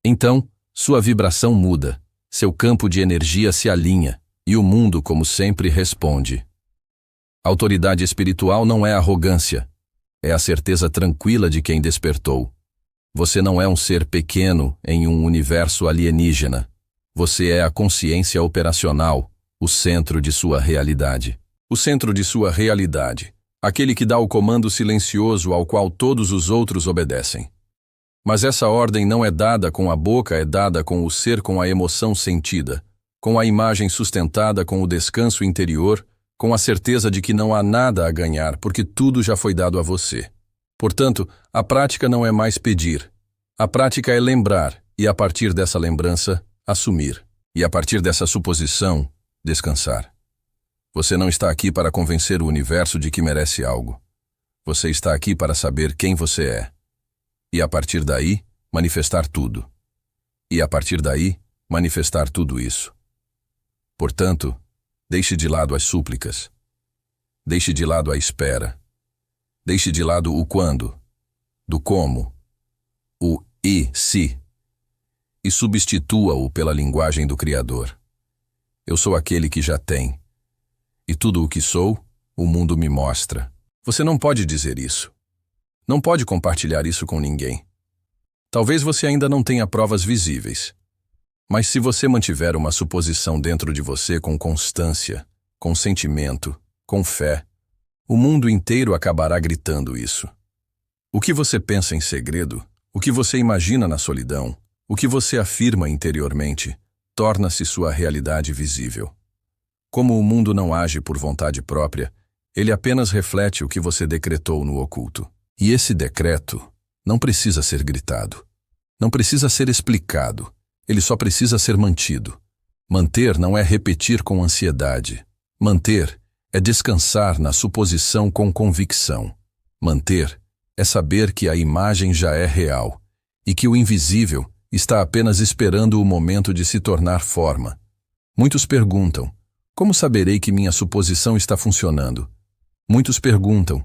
Então, sua vibração muda, seu campo de energia se alinha, e o mundo, como sempre, responde. Autoridade espiritual não é arrogância, É a certeza tranquila de quem despertou. Você não é um ser pequeno em um universo alienígena. Você é a consciência operacional, o centro de sua realidade. O centro de sua realidade, aquele que dá o comando silencioso ao qual todos os outros obedecem. Mas essa ordem não é dada com a boca, é dada com o ser, com a emoção sentida, com a imagem sustentada, com o descanso interior, com a certeza de que não há nada a ganhar, porque tudo já foi dado a você. Portanto, a prática não é mais pedir. A prática é lembrar, e a partir dessa lembrança, assumir. E a partir dessa suposição, descansar. Você não está aqui para convencer o universo de que merece algo. Você está aqui para saber quem você é. E a partir daí, manifestar tudo. E a partir daí, manifestar tudo isso. Portanto, deixe de lado as súplicas. Deixe de lado a espera. Deixe de lado o quando, do como, o e se, e substitua-o pela linguagem do Criador. Eu sou aquele que já tem. E tudo o que sou, o mundo me mostra. Você não pode dizer isso. Não pode compartilhar isso com ninguém. Talvez você ainda não tenha provas visíveis. Mas se você mantiver uma suposição dentro de você com constância, com sentimento, com fé, o mundo inteiro acabará gritando isso. O que você pensa em segredo, o que você imagina na solidão, o que você afirma interiormente, torna-se sua realidade visível. Como o mundo não age por vontade própria, ele apenas reflete o que você decretou no oculto. E esse decreto não precisa ser gritado. Não precisa ser explicado. Ele só precisa ser mantido. Manter não é repetir com ansiedade. Manter é descansar na suposição com convicção. Manter é saber que a imagem já é real e que o invisível está apenas esperando o momento de se tornar forma. Muitos perguntam: como saberei que minha suposição está funcionando? Muitos perguntam: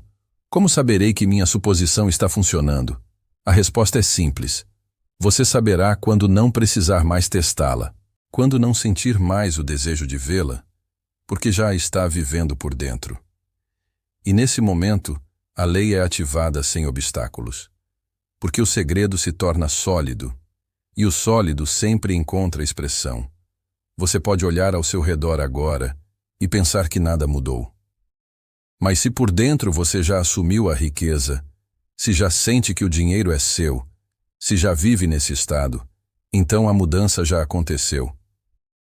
como saberei que minha suposição está funcionando? A resposta é simples. Você saberá quando não precisar mais testá-la, quando não sentir mais o desejo de vê-la, porque já a está vivendo por dentro. E nesse momento, a lei é ativada sem obstáculos, porque o segredo se torna sólido, e o sólido sempre encontra expressão. Você pode olhar ao seu redor agora e pensar que nada mudou. Mas se por dentro você já assumiu a riqueza, se já sente que o dinheiro é seu, se já vive nesse estado, então a mudança já aconteceu.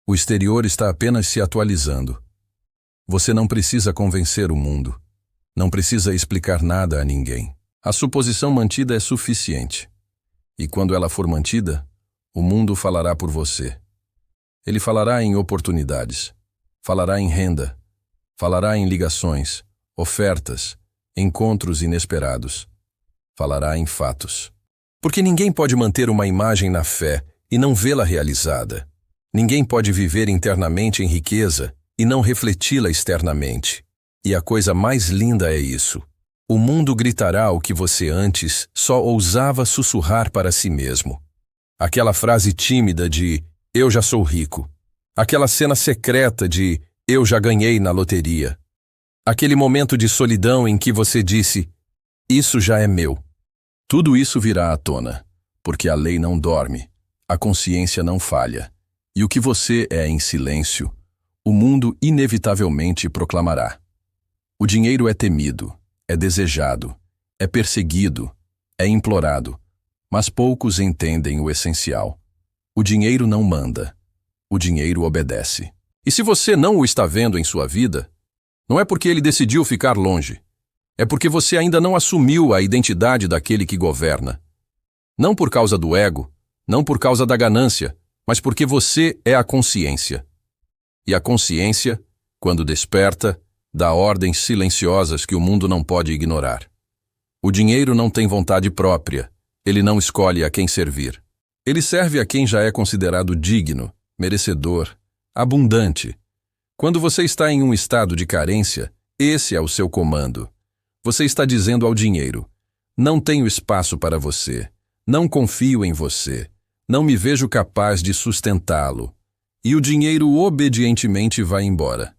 O exterior está apenas se atualizando. Você não precisa convencer o mundo. Não precisa explicar nada a ninguém. A suposição mantida é suficiente. E quando ela for mantida, o mundo falará por você. Ele falará em oportunidades, falará em renda, falará em ligações, ofertas, encontros inesperados, falará em fatos. Porque ninguém pode manter uma imagem na fé e não vê-la realizada. Ninguém pode viver internamente em riqueza e não refleti-la externamente. E a coisa mais linda é isso. O mundo gritará o que você antes só ousava sussurrar para si mesmo. Aquela frase tímida de "eu já sou rico". Aquela cena secreta de "eu já ganhei na loteria". Aquele momento de solidão em que você disse "isso já é meu". Tudo isso virá à tona, porque a lei não dorme, a consciência não falha, e o que você é em silêncio, o mundo inevitavelmente proclamará. O dinheiro é temido, é desejado, é perseguido, é implorado, mas poucos entendem o essencial. O dinheiro não manda, o dinheiro obedece. E se você não o está vendo em sua vida, não é porque ele decidiu ficar longe. É porque você ainda não assumiu a identidade daquele que governa. Não por causa do ego, não por causa da ganância, mas porque você é a consciência. E a consciência, quando desperta, dá ordens silenciosas que o mundo não pode ignorar. O dinheiro não tem vontade própria, ele não escolhe a quem servir. Ele serve a quem já é considerado digno, merecedor, abundante. Quando você está em um estado de carência, esse é o seu comando. Você está dizendo ao dinheiro: não tenho espaço para você, não confio em você, não me vejo capaz de sustentá-lo. E o dinheiro obedientemente vai embora.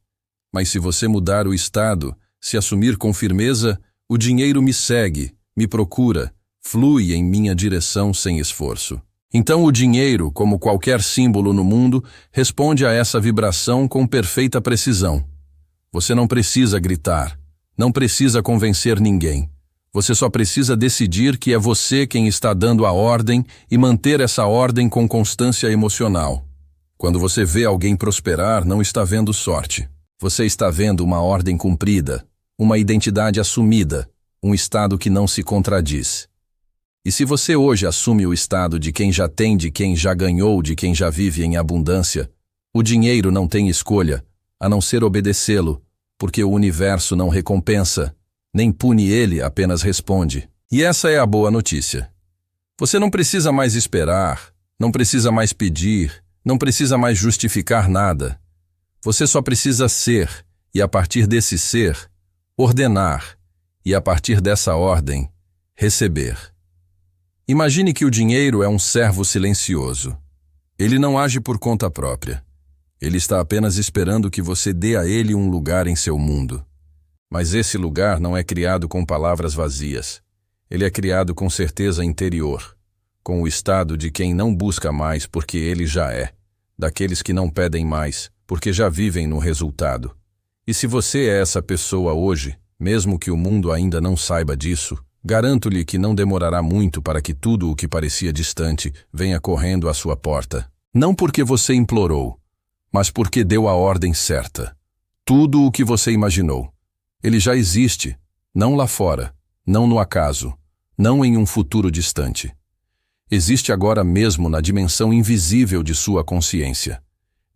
Mas se você mudar o estado, se assumir com firmeza, O dinheiro me segue, me procura, flui em minha direção sem esforço. Então o dinheiro, como qualquer símbolo no mundo, responde a essa vibração com perfeita precisão. Você não precisa gritar, não precisa convencer ninguém. Você só precisa decidir que é você quem está dando a ordem e manter essa ordem com constância emocional. Quando você vê alguém prosperar, não está vendo sorte. Você está vendo uma ordem cumprida, uma identidade assumida, um estado que não se contradiz. E se você hoje assume o estado de quem já tem, de quem já ganhou, de quem já vive em abundância, o dinheiro não tem escolha, a não ser obedecê-lo, porque o universo não recompensa, nem pune ele, apenas responde. E essa é a boa notícia. Você não precisa mais esperar, não precisa mais pedir, não precisa mais justificar nada. Você só precisa ser, e a partir desse ser, ordenar, e a partir dessa ordem, receber. Imagine que o dinheiro é um servo silencioso. Ele não age por conta própria. Ele está apenas esperando que você dê a ele um lugar em seu mundo. Mas esse lugar não é criado com palavras vazias. Ele é criado com certeza interior, com o estado de quem não busca mais porque ele já é, daqueles que não pedem mais porque já vivem no resultado. E se você é essa pessoa hoje, mesmo que o mundo ainda não saiba disso, garanto-lhe que não demorará muito para que tudo o que parecia distante venha correndo à sua porta. Não porque você implorou, mas porque deu a ordem certa. Tudo o que você imaginou. Ele já existe, não lá fora, não no acaso, não em um futuro distante. Existe agora mesmo na dimensão invisível de sua consciência.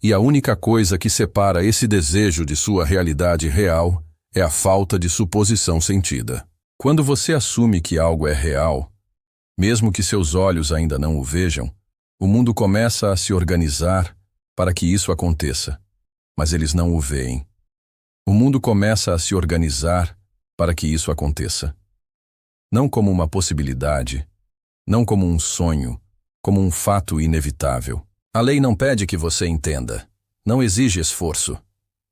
E a única coisa que separa esse desejo de sua realidade real é a falta de suposição sentida. Quando você assume que algo é real, mesmo que seus olhos ainda não o vejam, o mundo começa a se organizar para que isso aconteça, mas eles não o veem. O mundo começa a se organizar para que isso aconteça. Não como uma possibilidade, não como um sonho, como um fato inevitável. A lei não pede que você entenda, não exige esforço.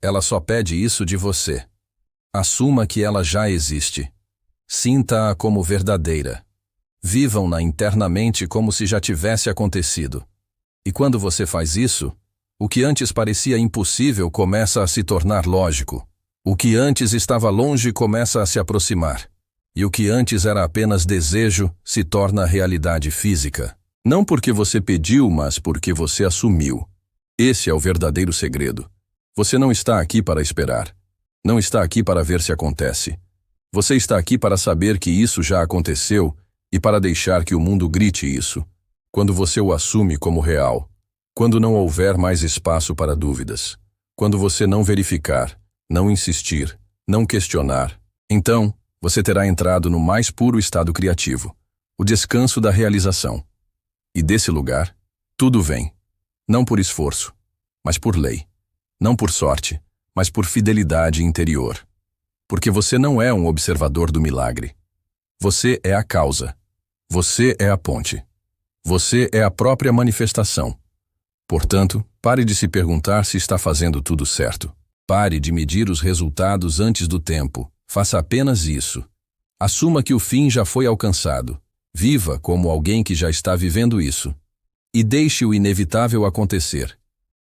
Ela só pede isso de você. Assuma que ela já existe. Sinta-a como verdadeira. Vivam-na internamente como se já tivesse acontecido. E quando você faz isso, o que antes parecia impossível começa a se tornar lógico. O que antes estava longe começa a se aproximar. E o que antes era apenas desejo se torna realidade física. Não porque você pediu, mas porque você assumiu. Esse é o verdadeiro segredo. Você não está aqui para esperar. Não está aqui para ver se acontece. Você está aqui para saber que isso já aconteceu e para deixar que o mundo grite isso. Quando você o assume como real. Quando não houver mais espaço para dúvidas. Quando você não verificar, não insistir, não questionar. Então, você terá entrado no mais puro estado criativo, o descanso da realização. E desse lugar, tudo vem, não por esforço, mas por lei. Não por sorte, mas por fidelidade interior. Porque você não é um observador do milagre. Você é a causa. Você é a ponte. Você é a própria manifestação. Portanto, pare de se perguntar se está fazendo tudo certo. Pare de medir os resultados antes do tempo. Faça apenas isso. Assuma que o fim já foi alcançado. Viva como alguém que já está vivendo isso. E deixe o inevitável acontecer.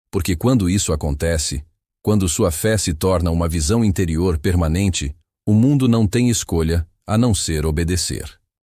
Porque quando isso acontece, quando sua fé se torna uma visão interior permanente, o mundo não tem escolha a não ser obedecer.